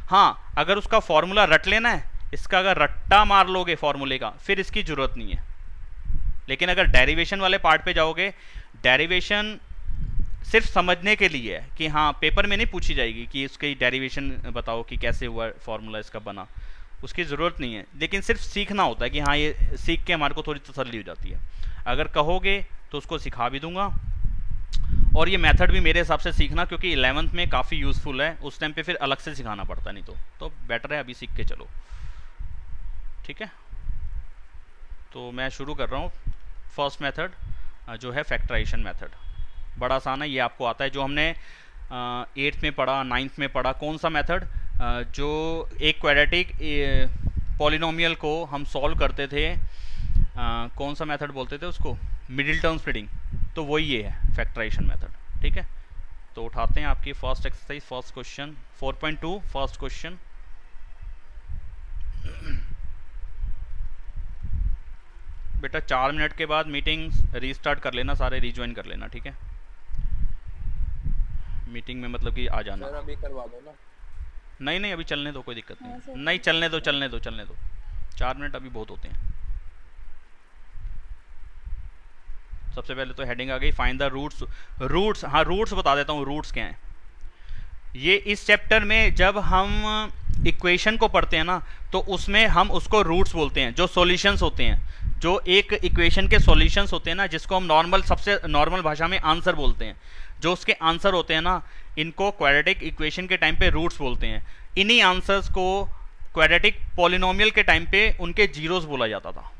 हाँ, अगर उसका फॉर्मूला रट लेना है, इसका अगर रट्टा मार लोगे फॉर्मूले का, फिर इसकी ज़रूरत नहीं है। लेकिन अगर डेरिवेशन वाले पार्ट पे जाओगे, डेरिवेशन सिर्फ समझने के लिए है कि हाँ, पेपर में नहीं पूछी जाएगी कि इसकी डेरिवेशन बताओ कि कैसे हुआ फॉर्मूला इसका बना, उसकी ज़रूरत नहीं है। लेकिन सिर्फ सीखना होता है कि हाँ, ये सीख के हमारे को थोड़ी तसल्ली हो जाती है। अगर कहोगे तो उसको सिखा भी दूंगा, और ये मेथड भी मेरे हिसाब से सीखना, क्योंकि 11th में काफ़ी यूज़फुल है। उस टाइम पे फिर अलग से सिखाना पड़ता, नहीं तो बेटर है अभी सीख के चलो, ठीक है। तो मैं शुरू कर रहा हूँ। फर्स्ट मेथड जो है फैक्टराइजेशन मेथड, बड़ा आसान है, ये आपको आता है, जो हमने 8th में पढ़ा, 9th में पढ़ा। कौन सा मेथड? जो एक क्वाड्रेटिक पॉलिनोमियल को हम सॉल्व करते थे, कौन सा मेथड बोलते थे उसको? Middle term splitting. तो वही ये है फैक्टराइजेशन मेथड, ठीक है। तो उठाते हैं आपकी first exercise, first question 4.2 first question. बेटा 4 मिनट के बाद मीटिंग रीस्टार्ट कर लेना, सारे रीज्वाइन कर लेना, ठीक है। मीटिंग में मतलब कि आ जाना। सर अभी करवा दो ना। नहीं अभी चलने दो, कोई दिक्कत हाँ, नहीं। सर। नहीं, चलने दो 4 मिनट अभी बहुत होते हैं। सबसे पहले तो हेडिंग आ गई, फाइंड द रूट्स। हाँ, रूट्स बता देता हूँ, रूट्स क्या हैं। ये इस चैप्टर में जब हम इक्वेशन को पढ़ते हैं ना, तो उसमें हम उसको रूट्स बोलते हैं, जो सॉल्यूशंस होते हैं, जो एक इक्वेशन के सॉल्यूशंस होते हैं ना, जिसको हम सबसे नॉर्मल भाषा में आंसर बोलते हैं। जो उसके आंसर होते हैं ना, इनको क्वाड्रेटिक इक्वेशन के टाइम पे रूट्स बोलते हैं। इन्हीं आंसर्स को क्वाड्रेटिक पॉलिनोमियल के टाइम पे उनके जीरोस बोला जाता था।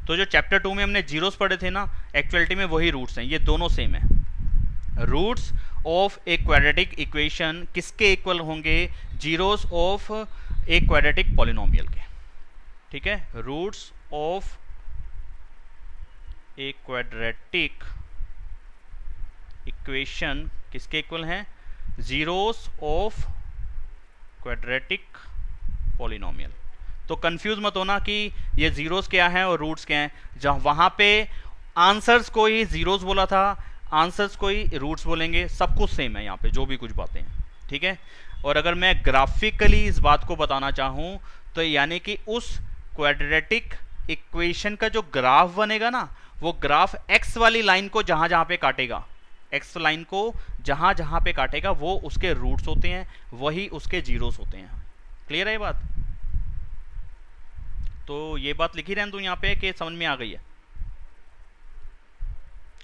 तो जो चैप्टर 2 में हमने जीरोस पढ़े थे ना, एक्चुअलिटी में वही रूट्स हैं, ये दोनों सेम है। Roots of a quadratic equation किसके इक्वल होंगे? Zeros of a quadratic polynomial के, ठीक है। Roots of a quadratic equation किसके इक्वल हैं? Zeros of quadratic polynomial. तो कंफ्यूज मत होना कि ये जीरोस क्या है और रूट्स क्या हैं। जहाँ वहाँ पे आंसर्स को ही जीरोस बोला था, आंसर्स को ही रूट्स बोलेंगे, सब कुछ सेम है यहाँ पे, जो भी कुछ बातें हैं, ठीक है। और अगर मैं ग्राफिकली इस बात को बताना चाहूँ, तो यानी कि उस क्वाड्रेटिक इक्वेशन का जो ग्राफ बनेगा ना, वो ग्राफ एक्स वाली लाइन को जहाँ जहाँ पे काटेगा, एक्स लाइन को जहाँ जहाँ पे काटेगा, वो उसके रूट्स होते हैं, वही उसके जीरोस होते हैं। क्लियर है ये बात? तो ये बात लिखी रहने दूँ यहाँ पे कि समझ में आ गई है?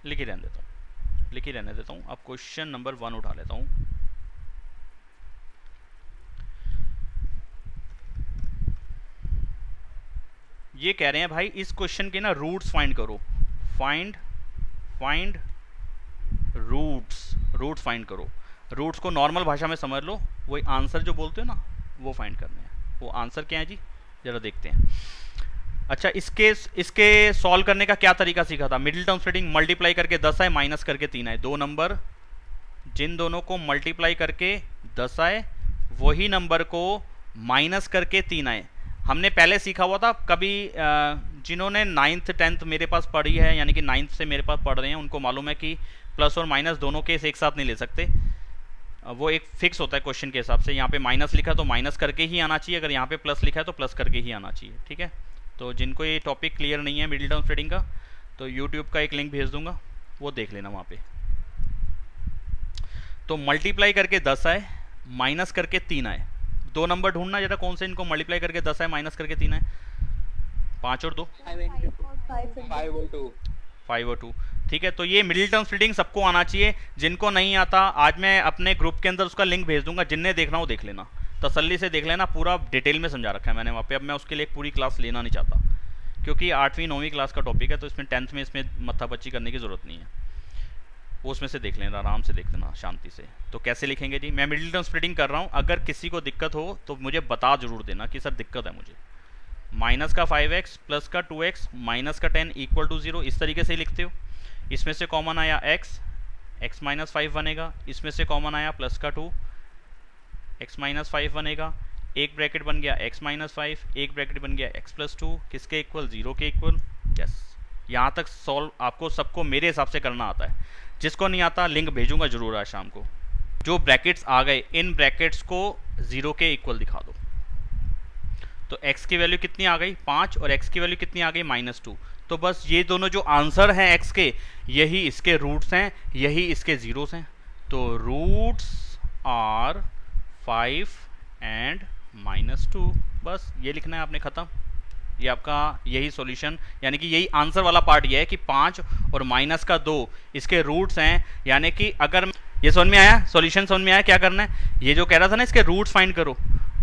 लिखी रहने देता हूँ। अब क्वेश्चन नंबर 1 उठा लेता हूँ। ये कह रहे हैं भाई, इस क्वेश्चन के ना रूट्स फाइंड करो। फाइंड रूट्स फाइंड करो। रूट्स को नॉर्मल भाषा में समझ लो, वही आंसर जो बोलते हो ना, वो फाइंड करने हैं। वो आंसर क्या है जी, जरा देखते हैं। अच्छा, इसके सॉल्व करने का क्या तरीका सीखा था? मिडिल टर्म स्प्लिटिंग, मल्टीप्लाई करके 10 आए, माइनस करके 3 आए। दो नंबर जिन दोनों को मल्टीप्लाई करके 10 आए, वही नंबर को माइनस करके 3 आए। हमने पहले सीखा हुआ था। कभी जिन्होंने 9th 10th मेरे पास पढ़ी है, यानी कि 9th से मेरे पास पढ़ रहे हैं, उनको मालूम है कि प्लस और माइनस दोनों केस एक साथ नहीं ले सकते। वो एक फिक्स होता है क्वेश्चन के हिसाब से। यहाँ पे माइनस लिखा तो माइनस करके ही आना चाहिए, अगर यहाँ पे प्लस लिखा है तो प्लस करके ही आना चाहिए, ठीक है। तो जिनको ये टॉपिक क्लियर नहीं है मिडिल टर्म स्प्लिटिंग का, तो यूट्यूब का एक लिंक भेज दूंगा, वो देख लेना वहाँ पे। तो मल्टीप्लाई करके 10 आए, माइनस करके 3 आए। दो नंबर ढूंढना जरा, कौन से इनको मल्टीप्लाई करके 10 आए, माइनस करके 3 आए। 5 और 2 5 और 2, ठीक है। तो ये मिडिल टर्म स्प्लिटिंग सबको आना चाहिए। जिनको नहीं आता, आज मैं अपने ग्रुप के अंदर उसका लिंक भेज दूंगा, जिनने देखना हो देख लेना, तसल्ली से देख लेना, पूरा डिटेल में समझा रखा है मैंने वहाँ पे। अब मैं उसके लिए एक पूरी क्लास लेना नहीं चाहता, क्योंकि 8वीं 9वीं क्लास का टॉपिक है, तो इसमें 10th में इसमें मत्थापच्ची करने की ज़रूरत नहीं है। वो उसमें से देख लेना, आराम से देख लेना, शांति से। तो कैसे लिखेंगे जी? मैं मिडिल टर्म स्प्लिटिंग कर रहा हूँ, अगर किसी को दिक्कत हो तो मुझे बता जरूर देना कि सर दिक्कत है मुझे। माइनस का 5x प्लस का 2x माइनस का 10 इक्वल टू 0, इस तरीके से ही लिखते हो। इसमें से कॉमन आया x माइनस 5 बनेगा, इसमें से कॉमन आया प्लस का 2, x माइनस 5 बनेगा, एक ब्रैकेट बन गया x माइनस 5, एक ब्रैकेट बन गया x प्लस 2, किसके इक्वल, 0 के इक्वल। यस, यहाँ तक सॉल्व आपको सबको मेरे हिसाब से करना आता है। जिसको नहीं आता लिंक भेजूंगा जरूर आज शाम को। जो ब्रैकेट्स आ गए इन ब्रैकेट्स को 0 के इक्वल दिखा दो। तो x की वैल्यू कितनी आ गई 5 और x की वैल्यू कितनी आ गई -2। तो बस ये दोनों जो आंसर हैं x के, यही इसके रूट्स हैं, यही इसके जीरोस हैं। तो रूट्स आर 5 एंड -2, बस ये लिखना है आपने, ख़त्म। ये आपका यही सॉल्यूशन, यानी कि यही आंसर वाला पार्ट ये है कि 5 और -2 इसके रूट्स हैं। यानी कि अगर ये समझ में आया, सॉल्यूशन समझ में आया क्या करना है। ये जो कह रहा था ना इसके रूट्स फाइंड करो,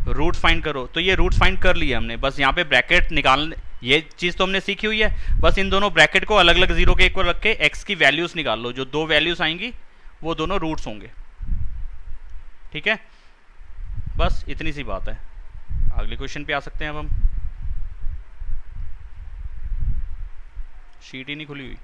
रूट फाइंड करो, तो ये रूट फाइंड कर लिया हमने। बस यहाँ पे ब्रैकेट निकालने, ये चीज़ तो हमने सीखी हुई है। बस इन दोनों ब्रैकेट को अलग अलग 0 के इक्वल रख के x की वैल्यूज़ निकाल लो। जो 2 वैल्यूज़ आएंगी वो दोनों रूट्स होंगे। ठीक है, बस इतनी सी बात है। अगले क्वेश्चन पे आ सकते हैं अब हम। शीट ही नहीं खुली हुई।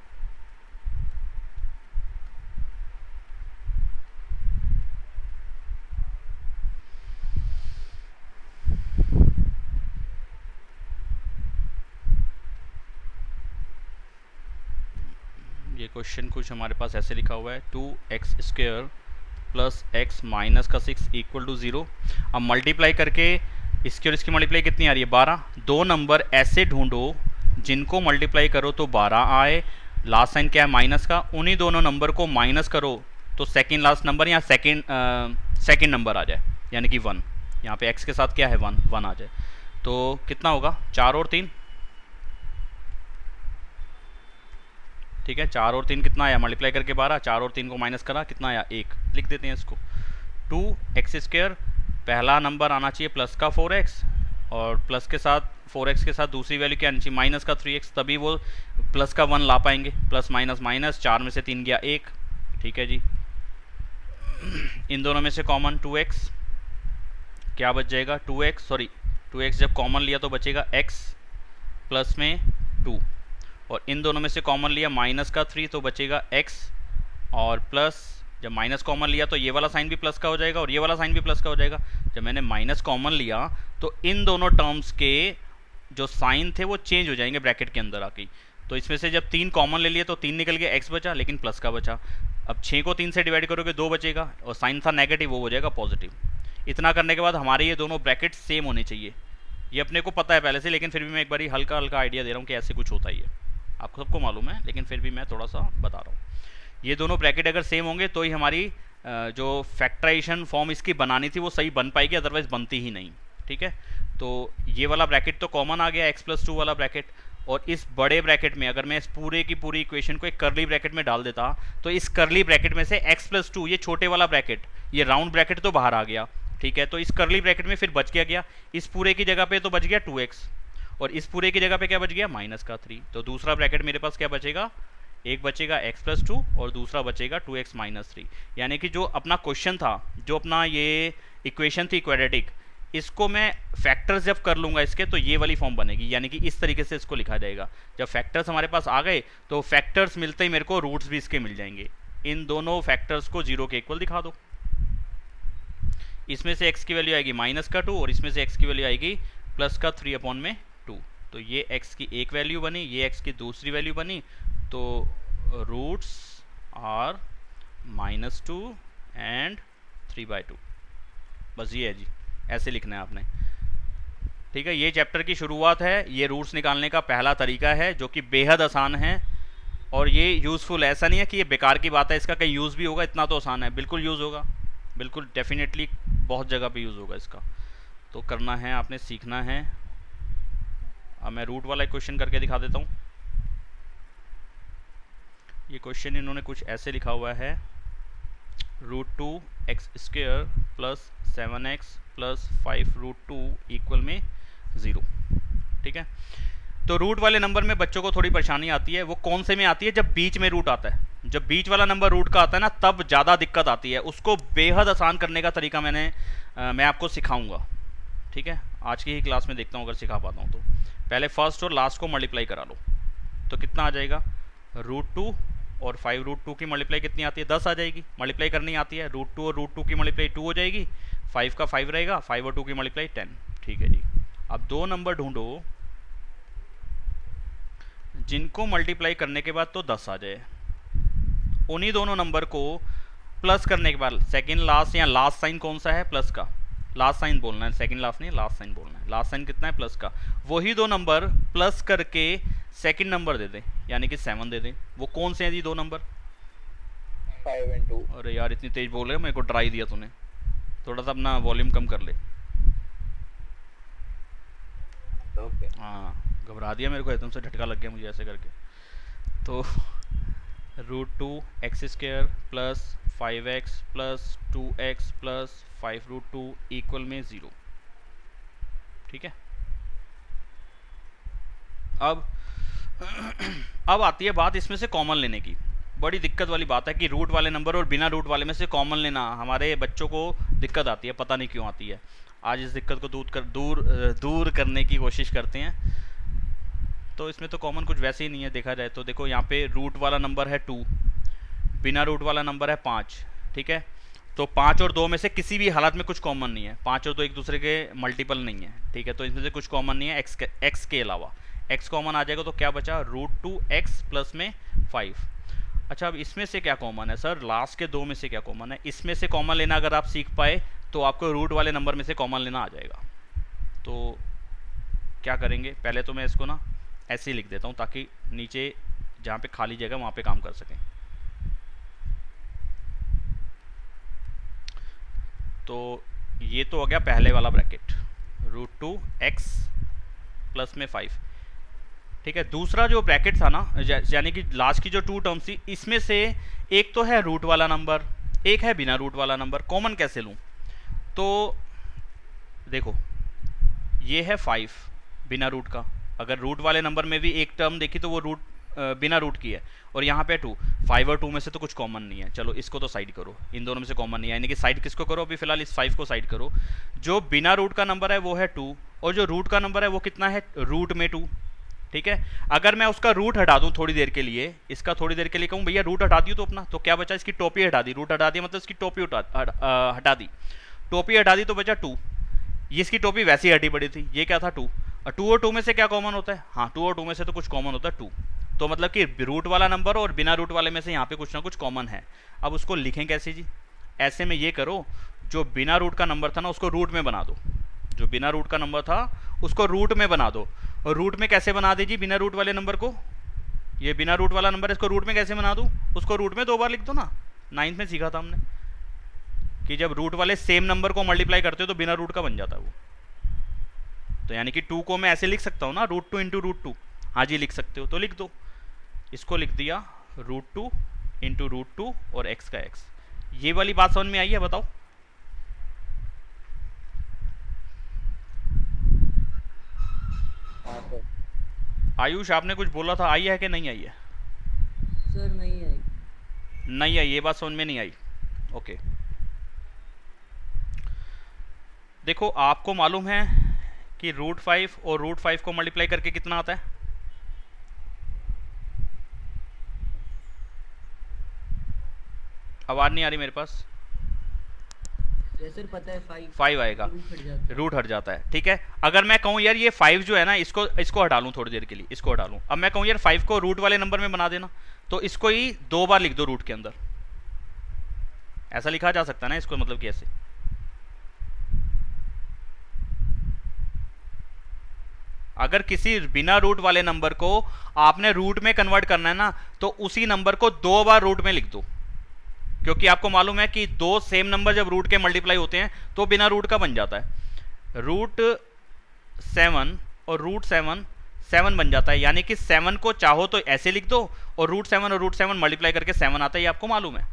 ये क्वेश्चन कुछ हमारे पास ऐसे लिखा हुआ है 2x² प्लस x माइनस का 6 इक्वल टू 0। अब मल्टीप्लाई करके इसकी और इसकी मल्टीप्लाई कितनी आ रही है 12। दो नंबर ऐसे ढूंढो जिनको मल्टीप्लाई करो तो 12 आए, लास्ट साइन क्या है माइनस का, उन्हीं दोनों नंबर को माइनस करो तो सेकेंड लास्ट नंबर या सेकेंड नंबर आ जाए, यानी कि 1। यहाँ पे x के साथ क्या है 1 आ जाए। तो कितना होगा 4 और 3, ठीक है। 4 और 3 कितना आया, मल्टीप्लाई करके 12, 4 और 3 को माइनस करा, कितना आया 1। लिख देते हैं इसको। 2x², पहला नंबर आना चाहिए प्लस का 4x, और प्लस के साथ 4x के साथ दूसरी वैल्यू क्या आनी चाहिए माइनस का 3x, तभी वो प्लस का 1 ला पाएंगे। प्लस माइनस माइनस, 4 में से 3 गया 1, ठीक है जी। इन दोनों में से कॉमन 2x, क्या बच जाएगा 2x जब कॉमन लिया तो बचेगा x प्लस में 2, और इन दोनों में से कॉमन लिया माइनस का 3 तो बचेगा x, और प्लस जब माइनस कॉमन लिया तो ये वाला साइन भी प्लस का हो जाएगा और ये वाला साइन भी प्लस का हो जाएगा। जब मैंने माइनस कॉमन लिया तो इन दोनों टर्म्स के जो साइन थे वो चेंज हो जाएंगे ब्रैकेट के अंदर आके। तो इसमें से जब 3 कॉमन ले लिए तो 3 निकल गया, x बचा लेकिन प्लस का बचा। अब 6 को 3 से डिवाइड करोगे 2 बचेगा, और साइन था नेगेटिव वो हो जाएगा पॉजिटिव। इतना करने के बाद हमारे ये दोनों ब्रैकेट सेम होने चाहिए। ये अपने को पता है पहले से, लेकिन फिर भी मैं एक बार हल्का हल्का आइडिया दे रहा हूँ कि ऐसे कुछ होता ही है। आपको सबको मालूम है, लेकिन फिर भी मैं थोड़ा सा बता रहा हूँ। ये दोनों ब्रैकेट अगर सेम होंगे तो ही हमारी जो फैक्टराइजेशन फॉर्म इसकी बनानी थी वो सही बन पाएगी, अदरवाइज बनती ही नहीं। ठीक है, तो ये वाला ब्रैकेट तो कॉमन आ गया, x+2 वाला ब्रैकेट। और इस बड़े ब्रैकेट में अगर मैं इस पूरे की पूरी इक्वेशन को एक कर्ली ब्रैकेट में डाल देता तो इस कर्ली ब्रैकेट में से x+2, ये छोटे वाला ब्रैकेट, ये राउंड ब्रैकेट तो बाहर आ गया। ठीक है, तो इस कर्ली ब्रैकेट में फिर बच गया इस पूरे की जगह पे तो बच गया 2x, और इस पूरे की जगह पे क्या बच गया माइनस का 3। तो दूसरा ब्रैकेट मेरे पास क्या बचेगा, एक बचेगा x+2 और दूसरा बचेगा 2x - 3। यानी कि जो अपना क्वेश्चन था, जो अपना ये इक्वेशन थी क्वाड्रेटिक, इसको मैं फैक्टर्स जब कर लूँगा इसके तो ये वाली फॉर्म बनेगी। यानी कि इस तरीके से इसको लिखा जाएगा। जब फैक्टर्स हमारे पास आ गए तो फैक्टर्स मिलते ही मेरे को रूट्स भी इसके मिल जाएंगे। इन दोनों फैक्टर्स को 0 के इक्वल दिखा दो। इसमें से x की वैल्यू आएगी -2 और इसमें से x की वैल्यू आएगी +3/2। तो ये x की एक वैल्यू बनी, ये x की दूसरी वैल्यू बनी। तो रूट्स आर -2 एंड 3/2। बस ये है जी, ऐसे लिखना है आपने। ठीक है, ये चैप्टर की शुरुआत है। ये रूट्स निकालने का पहला तरीका है जो कि बेहद आसान है और ये यूज़फुल है। ऐसा नहीं है कि ये बेकार की बात है, इसका कहीं यूज़ भी होगा, इतना तो आसान है। बिल्कुल यूज़ होगा, बिल्कुल डेफिनेटली बहुत जगह पे यूज़ होगा इसका। तो करना है आपने, सीखना है। अब मैं रूट वाला क्वेश्चन करके दिखा देता हूँ। ये क्वेश्चन इन्होंने कुछ ऐसे लिखा हुआ है, √2x² + 7x + 5√2 इक्वल में 0। ठीक है, तो रूट वाले नंबर में बच्चों को थोड़ी परेशानी आती है। वो कौन से में आती है, जब बीच में रूट आता है। जब बीच वाला नंबर रूट का आता है ना, तब ज़्यादा दिक्कत आती है। उसको बेहद आसान करने का तरीका मैं आपको सिखाऊंगा। ठीक है, आज की ही क्लास में देखता हूँ अगर सिखा पाता हूँ तो। पहले फर्स्ट और लास्ट को मल्टीप्लाई करा लो तो कितना आ जाएगा, √2 और 5√2 की मल्टीप्लाई कितनी आती है, 10 आ जाएगी। मल्टीप्लाई करनी आती है, √2 और √2 की मल्टीप्लाई 2 हो जाएगी, 5 का 5 रहेगा, 5 और 2 की मल्टीप्लाई 10। ठीक है जी। अब दो नंबर ढूंढो जिनको मल्टीप्लाई करने के बाद तो 10 आ जाए। उन्हीं दोनों नंबर को प्लस करने के बाद सेकंड लास्ट या लास्ट साइन कौन सा है? प्लस का। लास्ट साइन बोलना है, सेकंड लास्ट नहीं, लास्ट साइन बोलना है। लास्ट साइन कितना है? प्लस का। वही दो नंबर प्लस करके सेकंड नंबर दे दें, यानी कि 7 दे दें। वो कौन से हैं जी दो नंबर? 5 and 2। अरे यार इतनी तेज बोल रहे हो, मेरे को ट्राई दिया तूने। थोड़ा सा अपना वॉल्यूम कम कर ले। ओके। हाँ, घबरा दिया मेरे को, एकदम से झटका लग गया मुझे ऐसे करके। तो √2x² plus 5x plus 2x plus 5√2 equal में 0। ठीक है। अब अब आती है बात इसमें से कॉमन लेने की। बड़ी दिक्कत वाली बात है कि रूट वाले नंबर और बिना रूट वाले में से कॉमन लेना हमारे बच्चों को दिक्कत आती है, पता नहीं क्यों आती है। आज इस दिक्कत को दूर करने की कोशिश करते हैं। तो इसमें तो कॉमन कुछ वैसे ही नहीं है देखा जाए तो। देखो यहाँ पे रूट वाला नंबर है 2, बिना रूट वाला नंबर है 5। ठीक है, तो 5 और 2 में से किसी भी हालत में कुछ कॉमन नहीं है। 5 और 2 एक दूसरे के मल्टीपल नहीं है। ठीक है, तो इसमें से कुछ कॉमन नहीं है एक्स के अलावा। एक्स कॉमन आ जाएगा तो क्या बचा? √2x प्लस में 5। अच्छा, अब इसमें से क्या कॉमन है सर? लास्ट के दो में से क्या कॉमन है? इसमें से कॉमन लेना अगर आप सीख पाए तो आपको रूट वाले नंबर में से कॉमन लेना आ जाएगा। तो क्या करेंगे? पहले तो मैं इसको ना ऐसे ही लिख देता हूँ ताकि नीचे जहाँ पे खाली जगह वहाँ पे काम कर सकें। तो ये तो हो गया पहले वाला ब्रैकेट, √2x प्लस में 5। ठीक है, दूसरा जो ब्रैकेट था ना, यानी कि लास्ट की जो 2 टर्म्स थी, इसमें से एक तो है रूट वाला नंबर, एक है बिना रूट वाला नंबर। कॉमन कैसे लूँ? तो देखो ये है 5 बिना रूट का। अगर रूट वाले नंबर में भी एक टर्म देखी तो वो रूट बिना रूट की है, और यहाँ पे 2, 5 और 2 में से तो कुछ कॉमन नहीं है। चलो इसको तो साइड करो, इन दोनों में से कॉमन नहीं है, यानी कि साइड किसको करो? अभी फिलहाल इस 5 को साइड करो। जो बिना रूट का नंबर है वो है 2, और जो रूट का नंबर है वो कितना है? रूट में 2। ठीक है, अगर मैं उसका रूट हटा दूं थोड़ी देर के लिए, इसका थोड़ी देर के लिए कहूँ भैया रूट हटा दियो तो अपना, तो क्या बचा? इसकी टोपी हटा दी। रूट हटा दिया मतलब इसकी टोपी हटा दी। टोपी हटा दी तो बचा 2। ये इसकी टोपी वैसे ही हटी पड़ी थी। ये क्या था? 2। और 2 और 2 में से क्या कॉमन होता है? हाँ, 2 और 2 में से तो कुछ कॉमन होता है 2। तो मतलब कि रूट वाला नंबर और बिना रूट वाले में से यहाँ पे कुछ ना कुछ कॉमन है। अब उसको लिखें कैसे जी? ऐसे में ये करो, जो बिना रूट का नंबर था ना उसको रूट में बना दो। जो बिना रूट का नंबर था उसको रूट में बना दो। और रूट में कैसे बना दीजिए बिना रूट वाले नंबर को? ये बिना रूट वाला नंबर, इसको रूट में कैसे बना दूँ? उसको रूट में 2 बार लिख दो ना। 9th में सीखा था हमने कि जब रूट वाले सेम नंबर को मल्टीप्लाई करते हो तो बिना रूट का बन जाता है वो। तो यानी कि 2 को मैं ऐसे लिख सकता हूँ ना, √2 इंटू √2। हाँ जी, लिख सकते हो, तो लिख दो। इसको लिख दिया √2 इंटू √2 और x का x। ये वाली बात समझ में आई है? बताओ। हाँ सर। आयुष आपने कुछ बोला था, आई है कि नहीं आई है? सर नहीं आई। नहीं आई, ये बात समझ में नहीं आई। ओके, देखो आपको मालूम है कि √5 और √5 को मल्टीप्लाई करके कितना आता है? आवाज नहीं आ रही मेरे पास। सर पता है 5 आएगा, रूट हट जाता है। ठीक है, अगर मैं कहूँ यार ये 5 जो है ना, इसको हटा लूँ थोड़ी देर के लिए, इसको हटा लूँ। अब मैं कहूँ यार 5 को रूट वाले नंबर में बना देना, तो इसको ही 2 बार लिख दो रूट के अंदर। ऐसा लिखा जा सकता है ना इसको, मतलब कैसे? अगर किसी बिना रूट वाले नंबर को आपने रूट में कन्वर्ट करना है ना, तो उसी नंबर को 2 बार रूट में लिख दो, क्योंकि आपको मालूम है कि 2 सेम नंबर जब रूट के मल्टीप्लाई होते हैं तो बिना रूट का बन जाता है। √7 और √7 7 बन जाता है, यानी कि 7 को चाहो तो ऐसे लिख दो, और √7 और √7 मल्टीप्लाई करके 7 आता है, ये आपको मालूम है।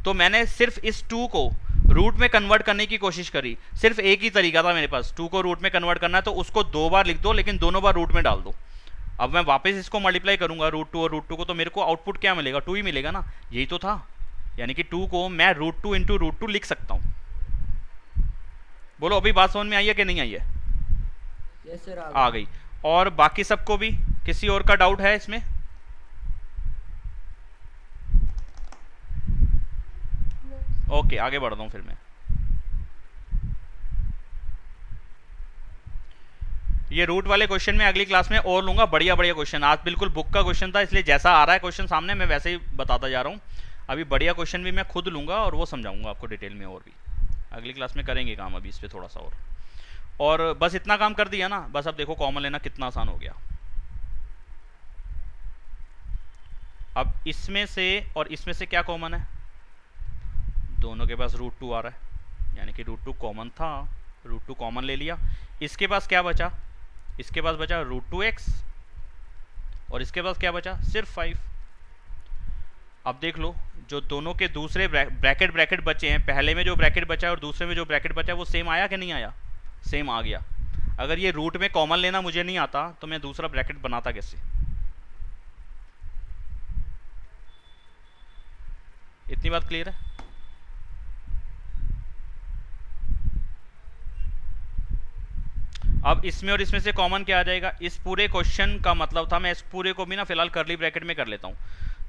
तो मैंने सिर्फ इस 2 को रूट में कन्वर्ट करने की कोशिश करी। सिर्फ एक ही तरीका था मेरे पास, 2 को रूट में कन्वर्ट करना है, तो उसको 2 बार लिख दो, लेकिन दोनों बार रूट में डाल दो। अब मैं वापस इसको मल्टीप्लाई करूंगा √2 और √2 को, तो मेरे को आउटपुट क्या मिलेगा? 2 ही मिलेगा ना, यही तो था। यानी कि 2 को मैं √2 इंटू √2 लिख सकता हूँ। बोलो अभी बात समझ में आई है कि नहीं आई है? यस सर, आ गई। और बाकी सबको भी, किसी और का डाउट है इसमें? ओके, आगे बढ़ता हूँ फिर मैं। ये रूट वाले क्वेश्चन में अगली क्लास में और लूंगा, बढ़िया बढ़िया क्वेश्चन। आज बिल्कुल बुक का क्वेश्चन था, इसलिए जैसा आ रहा है क्वेश्चन सामने मैं वैसे ही बताता जा रहा हूँ। अभी बढ़िया क्वेश्चन भी मैं खुद लूंगा और वो समझाऊंगा आपको डिटेल में, और भी अगली क्लास में करेंगे काम अभी इस पर थोड़ा सा और बस इतना काम कर दिया ना, बस अब देखो कॉमन लेना कितना आसान हो गया। अब इसमें से और इसमें से क्या कॉमन है, दोनों के पास √2 आ रहा है, यानी कि √2 कॉमन था, √2 कॉमन ले लिया। इसके पास क्या बचा, इसके पास बचा √2x और इसके पास क्या बचा, सिर्फ 5। अब देख लो जो दोनों के दूसरे ब्रैकेट बचे हैं, पहले में जो ब्रैकेट बचा है और दूसरे में जो ब्रैकेट बचा है वो सेम आया कि नहीं आया, सेम आ गया। अगर ये रूट में कॉमन लेना मुझे नहीं आता तो मैं दूसरा ब्रैकेट बनाता कैसे, इतनी बात क्लियर है। अब इसमें और इसमें से कॉमन क्या आ जाएगा, इस पूरे क्वेश्चन का मतलब था, मैं इस पूरे को भी ना फिलहाल करली ब्रैकेट में कर लेता हूं।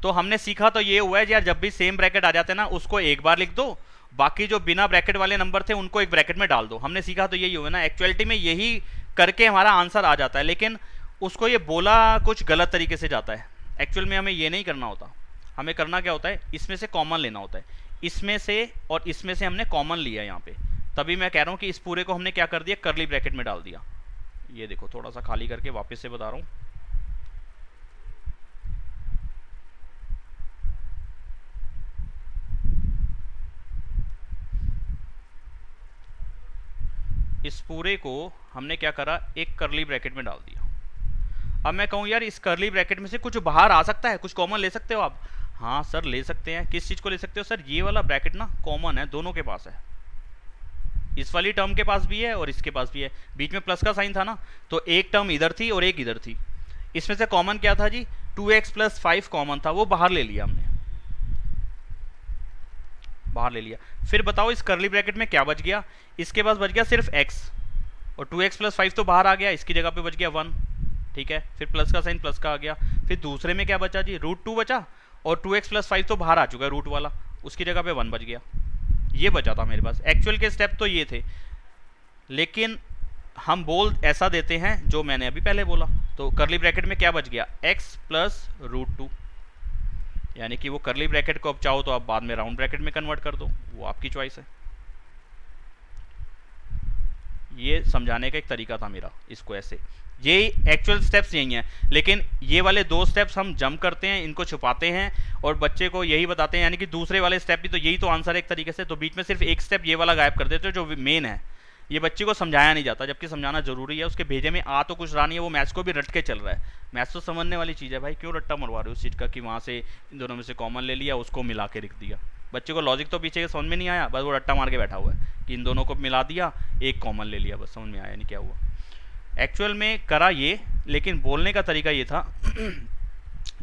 तो हमने सीखा तो ये हुआ है यार, जब भी सेम ब्रैकेट आ जाते हैं ना उसको एक बार लिख दो, बाकी जो बिना ब्रैकेट वाले नंबर थे उनको एक ब्रैकेट में डाल दो। हमने सीखा तो यही हुआ ना, एक्चुअलिटी में यही करके हमारा आंसर आ जाता है, लेकिन उसको ये बोला कुछ गलत तरीके से जाता है। एक्चुअल में हमें ये नहीं करना होता, हमें करना क्या होता है, इसमें से कॉमन लेना होता है। इसमें से और इसमें से हमने कॉमन लिया यहाँ पे, तभी मैं कह रहा हूँ कि इस पूरे को हमने क्या कर दिया, करली ब्रैकेट में डाल दिया। ये देखो थोड़ा सा खाली करके वापस से बता रहा हूँ। इस पूरे को हमने क्या करा, एक करली ब्रैकेट में डाल दिया। अब मैं कहूँ यार इस करली ब्रैकेट में से कुछ बाहर आ सकता है, कुछ कॉमन ले सकते हो आप, हाँ सर ले सकते हैं। किस चीज़ को ले सकते हो सर, ये वाला ब्रैकेट ना कॉमन है, दोनों के पास है, इस वाली टर्म के पास भी है और इसके पास भी है। बीच में प्लस का साइन था ना, तो एक टर्म इधर थी और एक इधर थी। इसमें से कॉमन क्या था जी, 2x + 5 कॉमन था, वो बाहर ले लिया हमने, बाहर ले लिया। फिर बताओ इस करली ब्रैकेट में क्या बच गया, इसके पास बच गया सिर्फ x, और 2x + 5 तो बाहर आ गया, इसकी जगह पे बच गया 1, ठीक है। फिर प्लस का साइन प्लस का आ गया। फिर दूसरे में क्या बचा जी, √2 बचा, और 2x + 5 तो बाहर आ चुका है रूट वाला, उसकी जगह पे 1 बच गया। ये बचा था मेरे पास। एक्चुअल के स्टेप तो ये थे, लेकिन हम बोल ऐसा देते हैं जो मैंने अभी पहले बोला। तो करली ब्रैकेट में क्या बच गया, x + √2, यानी कि वो करली ब्रैकेट को अब चाहो तो आप बाद में राउंड ब्रैकेट में कन्वर्ट कर दो, वो आपकी चॉइस है। ये समझाने का एक तरीका था मेरा इसको ऐसे, ये एक्चुअल स्टेप्स यही हैं, लेकिन ये वाले 2 स्टेप्स हम जंप करते हैं, इनको छुपाते हैं और बच्चे को यही बताते हैं, यानी कि दूसरे वाले स्टेप भी तो यही तो आंसर है एक तरीके से। तो बीच में सिर्फ एक स्टेप ये वाला गायब कर देते हो जो मेन है, ये बच्चे को समझाया नहीं जाता, जबकि समझाना जरूरी है। उसके भेजे में आ तो कुछ रहा नहीं है, वो मैथ्स को भी रट के चल रहा है। मैथ्स तो समझने वाली चीज़ है भाई, क्यों रट्टा मरवा रहे हो उस चीज़ का कि वहाँ से इन दोनों में से कॉमन ले लिया, उसको मिला के लिख दिया। बच्चे को लॉजिक तो पीछे समझ में नहीं आया, बस वो रट्टा मार के बैठा हुआ है कि इन दोनों को मिला दिया, एक कॉमन ले लिया, बस समझ में आया नहीं क्या हुआ। एक्चुअल में करा ये, लेकिन बोलने का तरीका ये था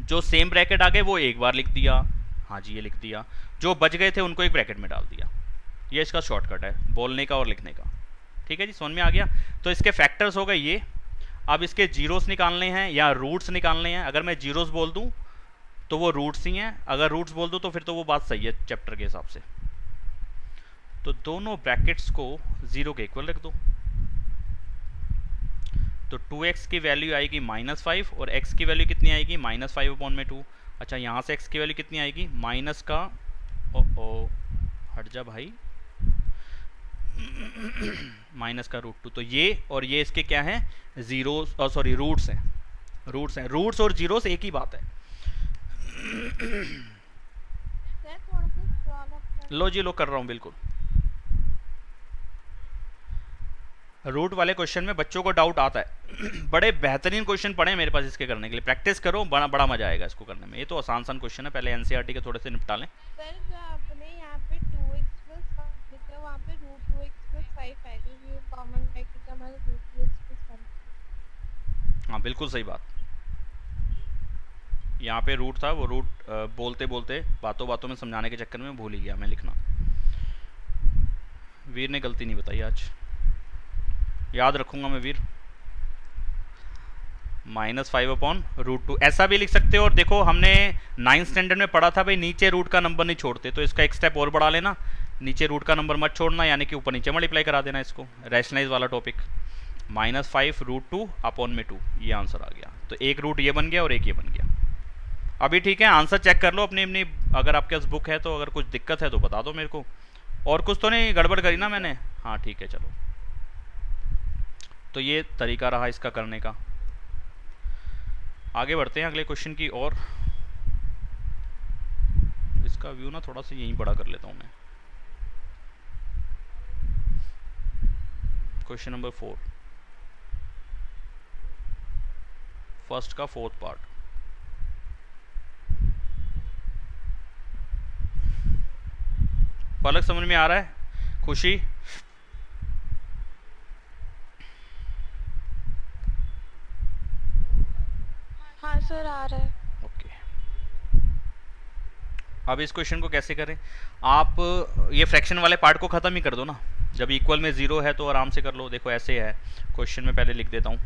जो सेम ब्रैकेट आ गए वो एक बार लिख दिया, हाँ जी ये लिख दिया, जो बच गए थे उनको एक ब्रैकेट में डाल दिया। ये इसका शॉर्टकट है बोलने का और लिखने का, ठीक है जी, समझ में आ गया। तो इसके फैक्टर्स हो गए ये। अब इसके जीरोस निकालने हैं या रूट्स निकालने हैं। अगर मैं जीरोस बोल दूं तो वो रूट्स ही हैं, अगर रूट्स बोल दूं तो फिर तो वो बात सही है चैप्टर के हिसाब से। तो दोनों ब्रैकेट्स को 0 के इक्वल रख दो, तो 2x की वैल्यू आएगी -5 और x की वैल्यू कितनी आएगी, -5/2। अच्छा यहाँ से x की वैल्यू कितनी आएगी, माइनस का ओ हट जा भाई माइनस का √2। तो ये और ये इसके क्या हैं, जीरो सॉरी रूट्स हैं, रूट्स हैं। रूट्स और जीरोस एक ही बात है। सर थोड़ा सा स्क्रॉल अप कर। लो जी लो कर रहा हूँ बिल्कुल। रूट वाले क्वेश्चन में बच्चों को डाउट आता है बड़े बेहतरीन क्वेश्चन पड़े हैं मेरे पास इसके करने के लिए, प्रैक्टिस करो, बड़ा बड़ा मजा आएगा इसको करने में। ये तो आसान क्वेश्चन है, पहले एनसीईआरटी के थोड़े से निपटा लें। सर जो आपने यहाँ पे 2x + 5 लिखा है वहाँ पे √2x + 5 आएगा, ये कॉमन ब्रैकेट हमारा √2x + 5। हाँ बिल्कुल सही बात। यहाँ पे रूट था, वो रूट बोलते बोलते बातों बातों में समझाने के चक्कर में भूल ही गया मैं लिखना। वीर ने गलती नहीं बताई आज, याद रखूंगा मैं वीर। -5/√2 ऐसा भी लिख सकते हो। और देखो हमने 9th स्टैंडर्ड में पढ़ा था भाई, नीचे रूट का नंबर नहीं छोड़ते, तो इसका एक स्टेप और बढ़ा लेना, नीचे रूट का नंबर मत छोड़ना, यानी कि ऊपर नीचे मल्टीप्लाई करा देना इसको, रैशनलाइज वाला टॉपिक। -5√2 अपॉन में 2, ये आंसर आ गया। तो एक रूट ये बन गया और एक ये बन गया। अभी ठीक है, आंसर चेक कर लो अपनी अपनी, अगर आपके पास बुक है तो, अगर कुछ दिक्कत है तो बता दो मेरे को। और कुछ तो नहीं गड़बड़ करी ना मैंने? हाँ ठीक है, चलो। तो ये तरीका रहा इसका करने का। आगे बढ़ते हैं अगले क्वेश्चन की ओर। इसका व्यू ना थोड़ा सा यहीं बड़ा कर लेता हूँ मैं। क्वेश्चन नंबर 4, फर्स्ट का 4th पार्ट। पलक समझ में आ रहा है? खुशी? हाँ सर आ रहा है। ओके। अब इस क्वेश्चन को कैसे करें? आप ये फ्रैक्शन वाले पार्ट को ख़त्म ही कर दो ना। जब इक्वल में 0 है तो आराम से कर लो। देखो ऐसे है, क्वेश्चन में पहले लिख देता हूँ।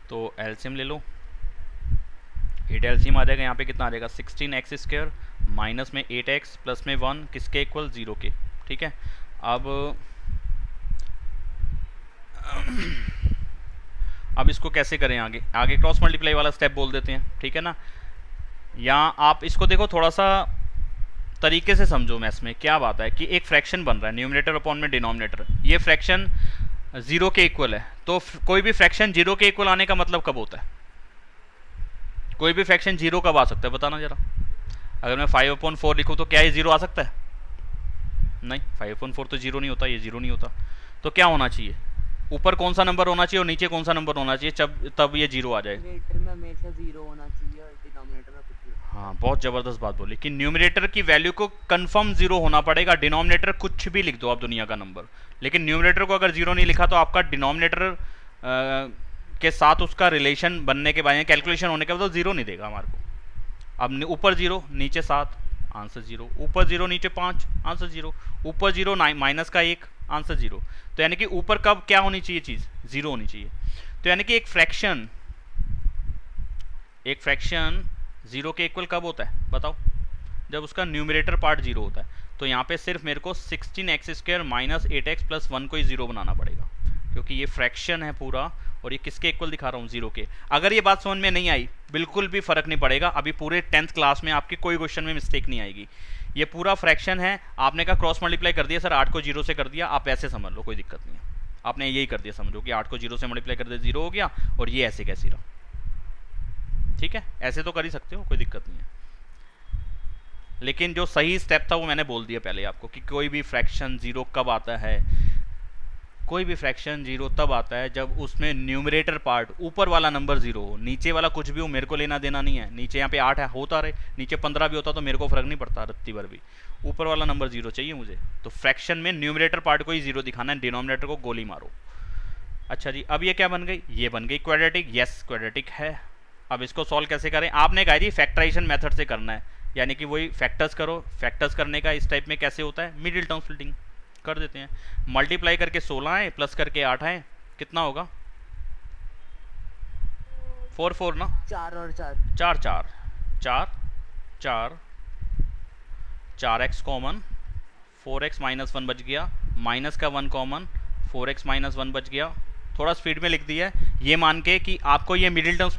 तो एलसीएम ले लो। 8 एलसीएम आ जाएगा। यहाँ पे कितना आ जाएगा? 16x² माइनस में 8x प्लस में 1 किसके इक्वल? 0 के। ठीक है। अब इसको कैसे करें? आगे क्रॉस मल्टीप्लाई वाला स्टेप बोल देते हैं, ठीक है ना। यहाँ आप इसको देखो, थोड़ा सा तरीके से समझो। मैथ्स में क्या बात है कि एक फ्रैक्शन बन रहा है, न्यूमरेटर अपॉन में डिनोमिनेटर। ये फ्रैक्शन 0 के इक्वल है। तो कोई भी फ्रैक्शन 0 के इक्वल आने का मतलब कब होता है? कोई भी फ्रैक्शन 0 कब आ सकता है बताना जरा। अगर मैं 5/4 लिखूँ तो क्या ये 0 आ सकता है? नहीं, 5/4 तो 0 नहीं होता, ये 0 नहीं होता। तो क्या होना चाहिए? ऊपर कौन सा नंबर होना चाहिए और नीचे कौन सा नंबर होना चाहिए तब ये 0 आ जाए? न्यूमरेटर में हमेशा 0 होना चाहिए और डिनोमिनेटर में कुछ नहीं। हाँ, बहुत ज़बरदस्त बात बोली कि न्यूमरेटर की वैल्यू को कंफर्म 0 होना पड़ेगा। डिनोमिनेटर कुछ भी लिख दो आप दुनिया का नंबर, लेकिन न्यूमरेटर को अगर 0 नहीं लिखा तो आपका डिनोमिनेटर के साथ उसका रिलेशन बनने के बाद, कैलकुलेशन होने के बाद तो 0 नहीं देगा हमारे को। अब ऊपर 0 नीचे 7, आंसर 0। ऊपर 0 नीचे 5, आंसर 0। ऊपर 0 माइनस का 1, आंसर 0। तो यानी कि ऊपर कब क्या होनी चाहिए चीज़? 0 होनी चाहिए। तो यानी कि एक फ्रैक्शन 0 के इक्वल कब होता है बताओ? जब उसका न्यूमरेटर पार्ट 0 होता है। तो यहाँ पे सिर्फ मेरे को 16x² माइनस 8x प्लस 1 को ही 0 बनाना पड़ेगा, क्योंकि ये फ्रैक्शन है पूरा और ये किसके इक्वल दिखा रहा हूँ? 0 के। अगर ये बात समझ में नहीं आई, बिल्कुल भी फर्क नहीं पड़ेगा। अभी पूरे 10th क्लास में आपकी कोई क्वेश्चन में मिस्टेक नहीं आएगी। ये पूरा फ्रैक्शन है। आपने कहा क्रॉस मल्टीप्लाई कर दिया सर, 8 को 0 से कर दिया, आप ऐसे समझ लो, कोई दिक्कत नहीं है। आपने यही कर दिया, समझो कि 8 को 0 से मल्टीप्लाई कर दिया, 0 हो गया, और ये ऐसे कैसे रहा। ठीक है, ऐसे तो कर ही सकते हो, कोई दिक्कत नहीं है। लेकिन जो सही स्टेप था वो मैंने बोल दिया पहले आपको कि कोई भी फ्रैक्शन 0 कब आता है? कोई भी फ्रैक्शन 0 तब आता है जब उसमें न्यूमरेटर पार्ट, ऊपर वाला नंबर 0 हो, नीचे वाला कुछ भी हो, मेरे को लेना देना नहीं है। नीचे यहाँ पे 8 है, होता रहे, नीचे 15 भी होता तो मेरे को फर्क नहीं पड़ता रत्ती भर भी। ऊपर वाला नंबर 0 चाहिए मुझे। तो फ्रैक्शन में न्यूमरेटर पार्ट को ही 0 दिखाना है, डिनोमिनेटर को गोली मारो। अच्छा जी, अब ये क्या बन गई? ये बन गई क्वाड्रेटिक। यस, क्वाड्रेटिक है। अब इसको सॉल्व कैसे करें? आपने कहा जी फैक्टराइजेशन मेथड से करना है, यानी कि वही फैक्टर्स करो। फैक्टर्स करने का इस टाइप में कैसे होता है? मिडिल टर्म स्प्लिटिंग कर देते हैं। मल्टीप्लाई करके 16 है, प्लस करके 8 है, कितना होगा? 4 4 ना? 4 और 4 4 4 4 4 4x कॉमन, 4x माइनस 1 बच गया, माइनस का 1 कॉमन, 4x माइनस 1 बच गया। थोड़ा स्पीड में लिख दिया है, ये मान के कि आपको ये मिडिल टर्म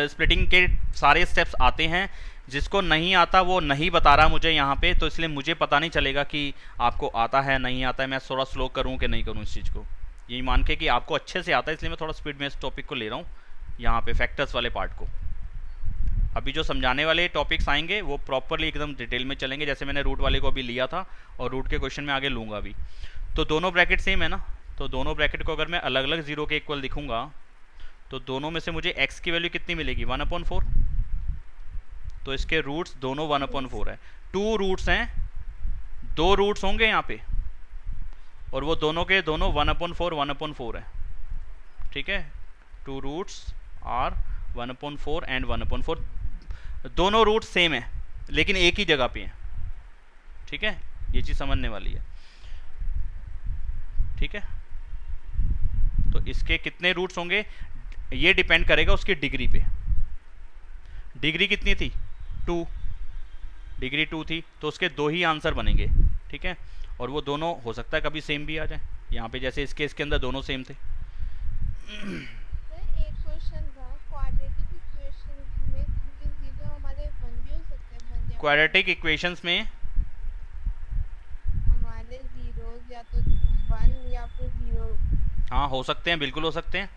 स्प्लिटिंग के सारे स्टेप्स आते हैं। जिसको नहीं आता वो नहीं बता रहा मुझे यहाँ पे, तो इसलिए मुझे पता नहीं चलेगा कि आपको आता है नहीं आता है। मैं थोड़ा स्लो करूँ कि नहीं करूँ इस चीज़ को, यही मान के कि आपको अच्छे से आता है, इसलिए मैं थोड़ा स्पीड में इस टॉपिक को ले रहा हूँ यहाँ पे, फैक्टर्स वाले पार्ट को। अभी जो समझाने वाले टॉपिक्स आएंगे वो प्रॉपरली एकदम डिटेल में चलेंगे, जैसे मैंने रूट वाले को अभी लिया था और रूट के क्वेश्चन में आगे लूँगा अभी। तो दोनों ब्रैकेट सेम है ना? तो दोनों ब्रैकेट को अगर मैं अलग अलग 0 के इक्वल दिखूँगा तो दोनों में से मुझे x की वैल्यू कितनी मिलेगी? 1/4। तो इसके रूट्स दोनों 1/4 है। 2 रूट्स हैं, 2 रूट्स होंगे यहाँ पे, और वो दोनों के दोनों 1/4 है। ठीक है, 2 रूट्स आर 1/4 एंड 1/4। दोनों रूट्स सेम है लेकिन एक ही जगह पे हैं। ठीक है, ये चीज़ समझने वाली है। ठीक है, तो इसके कितने रूट्स होंगे ये डिपेंड करेगा उसकी डिग्री पे। डिग्री कितनी थी? 2। डिग्री 2 थी तो उसके 2 ही आंसर बनेंगे। ठीक है, और वो दोनों हो सकता है कभी सेम भी आ जाए, यहाँ पे जैसे इस केस के अंदर दोनों सेम थे। सर एक क्वेश्चन था, क्वाड्रेटिक इक्वेशंस में 3 0 हमारे 1 भी हो सकते हैं, 1 या क्वाड्रेटिक इक्वेशंस में हमारे जीरोस या तो 1 या फिर 0। हाँ हो सकते हैं, बिल्कुल हो सकते हैं,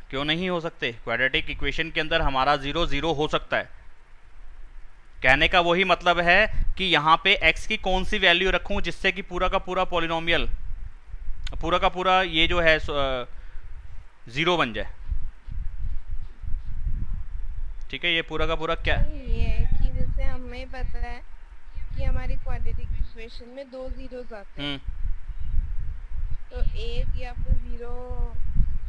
क्यों नहीं हो सकते। क्वाड्रेटिक इक्वेशन के अंदर हमारा 0 0 हो सकता है। कहने का वही मतलब है कि यहाँ पे x की कौन सी वैल्यू रखूं जिससे कि पूरा का पूरा पॉलिनोमियल, पूरा का पूरा ये जो है 0 बन जाए। ठीक है, ये पूरा का पूरा क्या ये है कि जैसे हमें पता है कि हमारी क्वाड्रेटिक इक्वेशन में 2 जीरोस आते हैं, तो 1 या फिर 0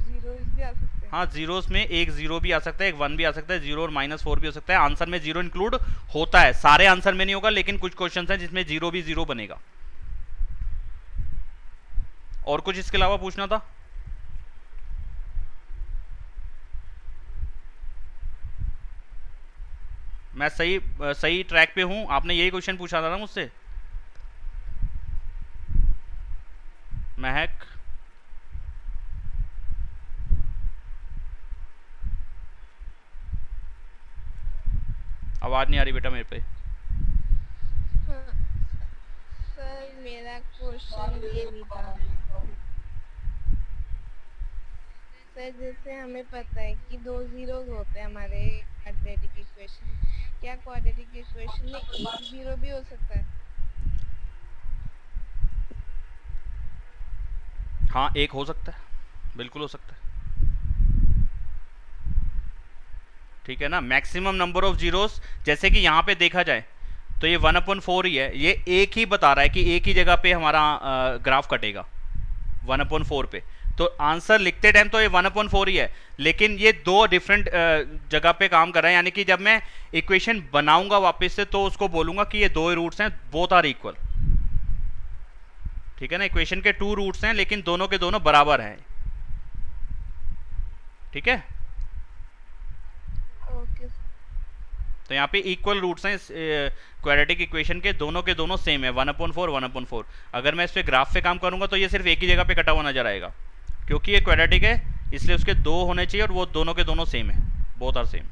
जीरोस भी आ सकते हैं। हाँ, जीरोस में एक 0 भी आ सकता है, एक 1 भी आ सकता है, 0 और -4 भी हो सकता है। आंसर में 0 इंक्लूड होता है, सारे आंसर में नहीं होगा, लेकिन कुछ क्वेश्चन हैं जिसमें 0 भी 0 बनेगा। और कुछ इसके अलावा पूछना था? मैं सही ट्रैक पे हूं? आपने यही क्वेश्चन पूछा था ना मुझसे, महक? आवाज नहीं आ रही बेटा मेरे पे। हाँ, सर मेरा क्वेश्चन ये नहीं था सर, जैसे हमें पता है कि 2 जीरोस होते हैं हमारे क्वाड्रेटिक इक्वेशन, क्या क्वाड्रेटिक इक्वेशन में 1 0 भी हो सकता है? हाँ, एक हो सकता है, बिल्कुल हो सकता है। ठीक है ना, मैक्सिमम नंबर ऑफ जीरोस, जैसे कि यहाँ पे देखा जाए तो ये 1/4 ही है, ये एक ही बता रहा है कि एक ही जगह पे हमारा ग्राफ कटेगा 1/4 पे, तो आंसर लिखते टाइम तो ये 1/4 ही है, लेकिन ये दो डिफरेंट जगह पे काम कर रहा है। यानी कि जब मैं इक्वेशन बनाऊंगा वापस से तो उसको बोलूंगा कि ये दो रूट्स हैं, बोथ आर इक्वल। ठीक है ना, इक्वेशन के 2 रूट्स हैं लेकिन दोनों के दोनों बराबर हैं। ठीक है, ओके सर। तो यहाँ पे इक्वल रूट्स हैं इस क्वाड्रेटिक इक्वेशन के दोनों सेम है, 1/4 1/4। अगर मैं इस पे ग्राफ पे काम करूंगा तो ये सिर्फ एक ही जगह पे कटा हुआ नजर आएगा, क्योंकि ये क्वाड्रेटिक है इसलिए उसके 2 होने चाहिए और वो दोनों के दोनों सेम है, both are same.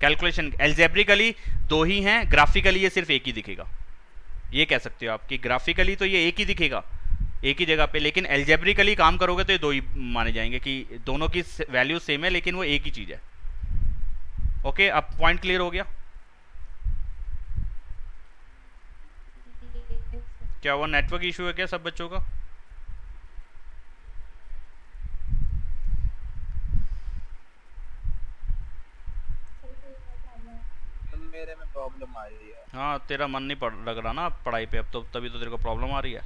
Calculation algebraically 2 ही हैं, ग्राफिकली ये सिर्फ एक ही दिखेगा। ये कह सकते हो आप कि ग्राफिकली तो ये एक ही दिखेगा एक ही जगह पे, लेकिन एल्जेब्रिकली काम करोगे तो ये 2 ही माने जाएंगे कि दोनों की वैल्यू सेम है लेकिन वो एक ही चीज है। ओके, अब पॉइंट क्लियर हो गया? क्या वो नेटवर्क इशू है क्या सब बच्चों का? मेरे में प्रॉब्लम आ रही है। हाँ, तेरा मन नहीं लग रहा ना पढ़ाई पे अब, तो तभी तो तेरे को प्रॉब्लम आ रही है।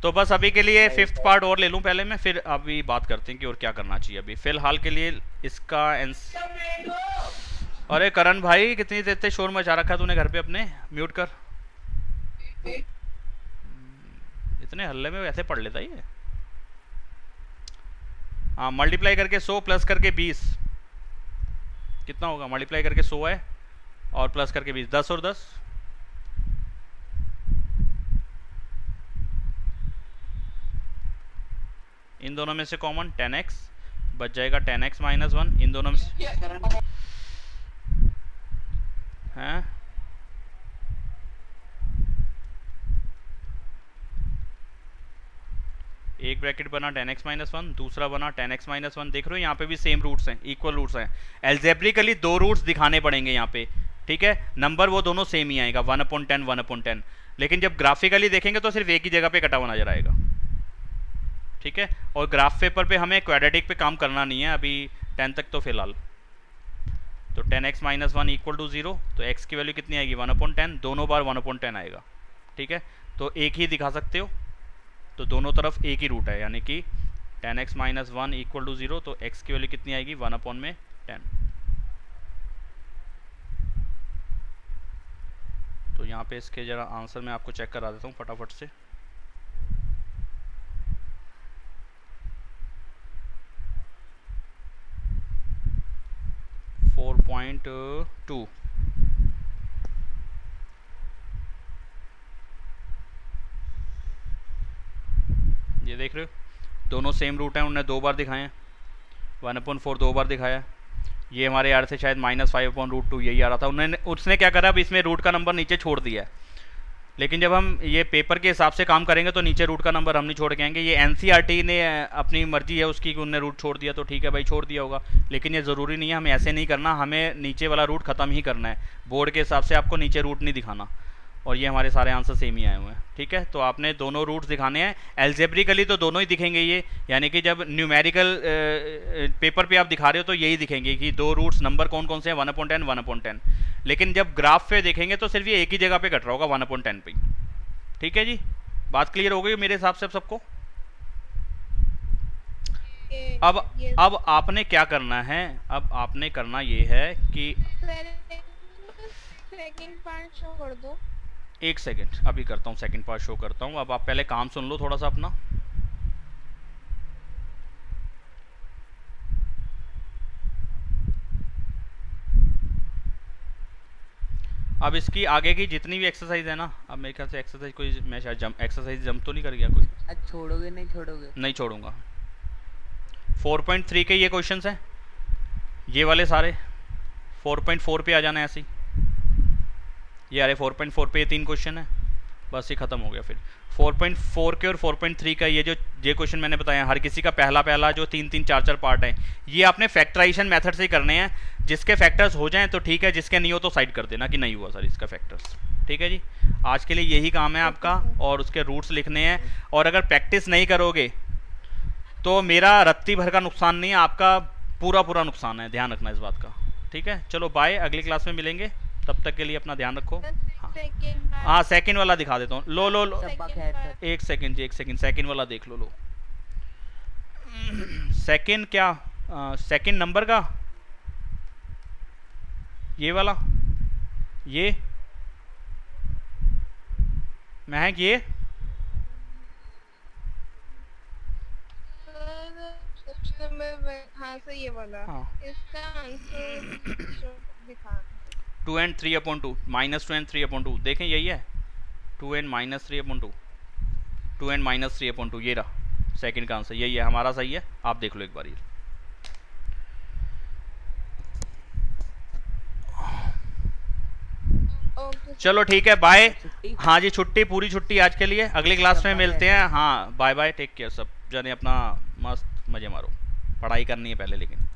तो बस अभी के लिए 5th पार्ट और ले लूं पहले मैं, फिर अभी बात करते हैं कि और क्या करना चाहिए। अभी फिलहाल के लिए इसका अरे करण भाई, कितनी देर से शोर मचा रखा है तूने घर पे अपने, म्यूट कर। इतने हल्ले में वैसे पढ़ लेता ये। हाँ, मल्टीप्लाई करके 100 प्लस करके 20 कितना होगा? मल्टीप्लाई करके 100 है और प्लस करके 20, 10 और 10 इन दोनों में से कॉमन 10x बच जाएगा, 10x - 1 इन दोनों में से हैं। एक ब्रैकेट बना 10x - 1, दूसरा बना 10x - 1। देख रहे हो यहाँ पे भी सेम रूट्स हैं, इक्वल रूट्स हैं। एल्जेब्रिकली 2 रूट्स दिखाने पड़ेंगे यहाँ पे, ठीक है, नंबर वो दोनों सेम ही आएगा, 1/10 1/10। लेकिन जब ग्राफिकली देखेंगे तो सिर्फ एक ही जगह पे कटा हुआ नजर आएगा। ठीक है, और ग्राफ पेपर पे हमें क्वाड्रेटिक पे काम करना नहीं है अभी 10 तक तो फिलहाल। तो 10x - 1 = 0, तो x की वैल्यू कितनी आएगी? 1/10, दोनों बार 1/10 आएगा। ठीक है, तो एक ही दिखा सकते हो, तो दोनों तरफ एक ही रूट है, यानी कि 10x - 1 = 0, तो x की वैल्यू कितनी आएगी? 1/10। तो यहाँ पे इसके जरा आंसर मैं आपको चेक करा देता हूँ फटाफट से। 4.2 ये देख रहे हो दोनों सेम रूट हैं, उन्होंने 2 बार दिखाए हैं, 1/4 2 बार दिखाया। ये हमारे आ रहे थे शायद -5/√2 यही आ रहा था, उन्होंने उसने क्या करा अब इसमें रूट का नंबर नीचे छोड़ दिया है। लेकिन जब हम ये पेपर के हिसाब से काम करेंगे तो नीचे रूट का नंबर हम नहीं छोड़ के आएंगे। ये एनसीईआरटी ने अपनी मर्जी है उसकी कि उन्होंने रूट छोड़ दिया तो ठीक है भाई छोड़ दिया होगा, लेकिन ये ज़रूरी नहीं है, हमें ऐसे नहीं करना, हमें नीचे वाला रूट ख़त्म ही करना है। बोर्ड के हिसाब से आपको नीचे रूट नहीं दिखाना। और ये हमारे सारे आंसर सेम ही आए हुए हैं, ठीक है। तो आपने दोनों रूट्स दिखाने हैं, एल्जेब्रिकली तो दोनों ही दिखेंगे ये, यानी कि जब न्यूमेरिकल पेपर पे आप दिखा रहे हो तो यही दिखेंगे कि 2 रूट्स नंबर कौन कौन से हैं 1/10 1/10। लेकिन जब ग्राफ पे देखेंगे तो सिर्फ ये एक ही जगह पे कट रहा होगा 1/10 पे, ठीक है जी। बात क्लियर हो गई मेरे हिसाब से अब सबको। अब आपने क्या करना है, अब आपने करना ये है कि सेकंड पार्ट शो कर दो। 1 सेकेंड अभी करता हूँ, सेकंड पार्ट शो करता हूँ। अब आप पहले काम सुन लो थोड़ा सा अपना। अब इसकी आगे की जितनी भी एक्सरसाइज है ना, अब मेरे ख्याल से एक्सरसाइज कोई मैं शायद एक्सरसाइज जंप तो नहीं कर गया कोई। आज छोड़ोगे नहीं छोड़ोगे? नहीं छोड़ूंगा। 4.3 के ये क्वेश्चंस हैं, ये वाले सारे 4.4 पे आ जाना है ऐसे ही। ये अरे 4.4 पे ये 3 क्वेश्चन है, बस ये ख़त्म हो गया। फिर 4.4 के और 4.3 का ये क्वेश्चन मैंने बताया, हर किसी का पहला जो 3-3 4-4 पार्ट है, ये आपने फैक्टराइजेशन मेथड से ही करने हैं। जिसके फैक्टर्स हो जाएं तो ठीक है, जिसके नहीं हो तो साइड कर देना कि नहीं हुआ सर इसका फैक्टर्स, ठीक है जी। आज के लिए यही काम है आपका, और उसके रूट्स लिखने हैं। और अगर प्रैक्टिस नहीं करोगे तो मेरा रत्ती भर का नुकसान नहीं है, आपका पूरा नुकसान है, ध्यान रखना इस बात का, ठीक है। चलो बाय, अगली क्लास में मिलेंगे, तब तक के लिए अपना ध्यान रखो। हाँ सेकंड वाला दिखा देता हूँ, लो एक सेकंड जी, सेकंड वाला देख लो। सेकंड क्या, सेकंड नंबर का ये वाला, ये महक ये हाँ से ये वाला, हाँ। इसका आंसर दिखा 2n 3/2 -2n 3/2 देखें यही है, 2n -3/2 2n -3/2 ये रहा सेकंड का आंसर, यही है हमारा, सही है। आप देख लो एक बार ये। चलो ठीक है बाय। हाँ जी छुट्टी, पूरी छुट्टी आज के लिए, अगली क्लास में मिलते हैं। हाँ बाय बाय, टेक केयर सब जने, अपना मस्त मजे मारो, पढ़ाई करनी है पहले लेकिन।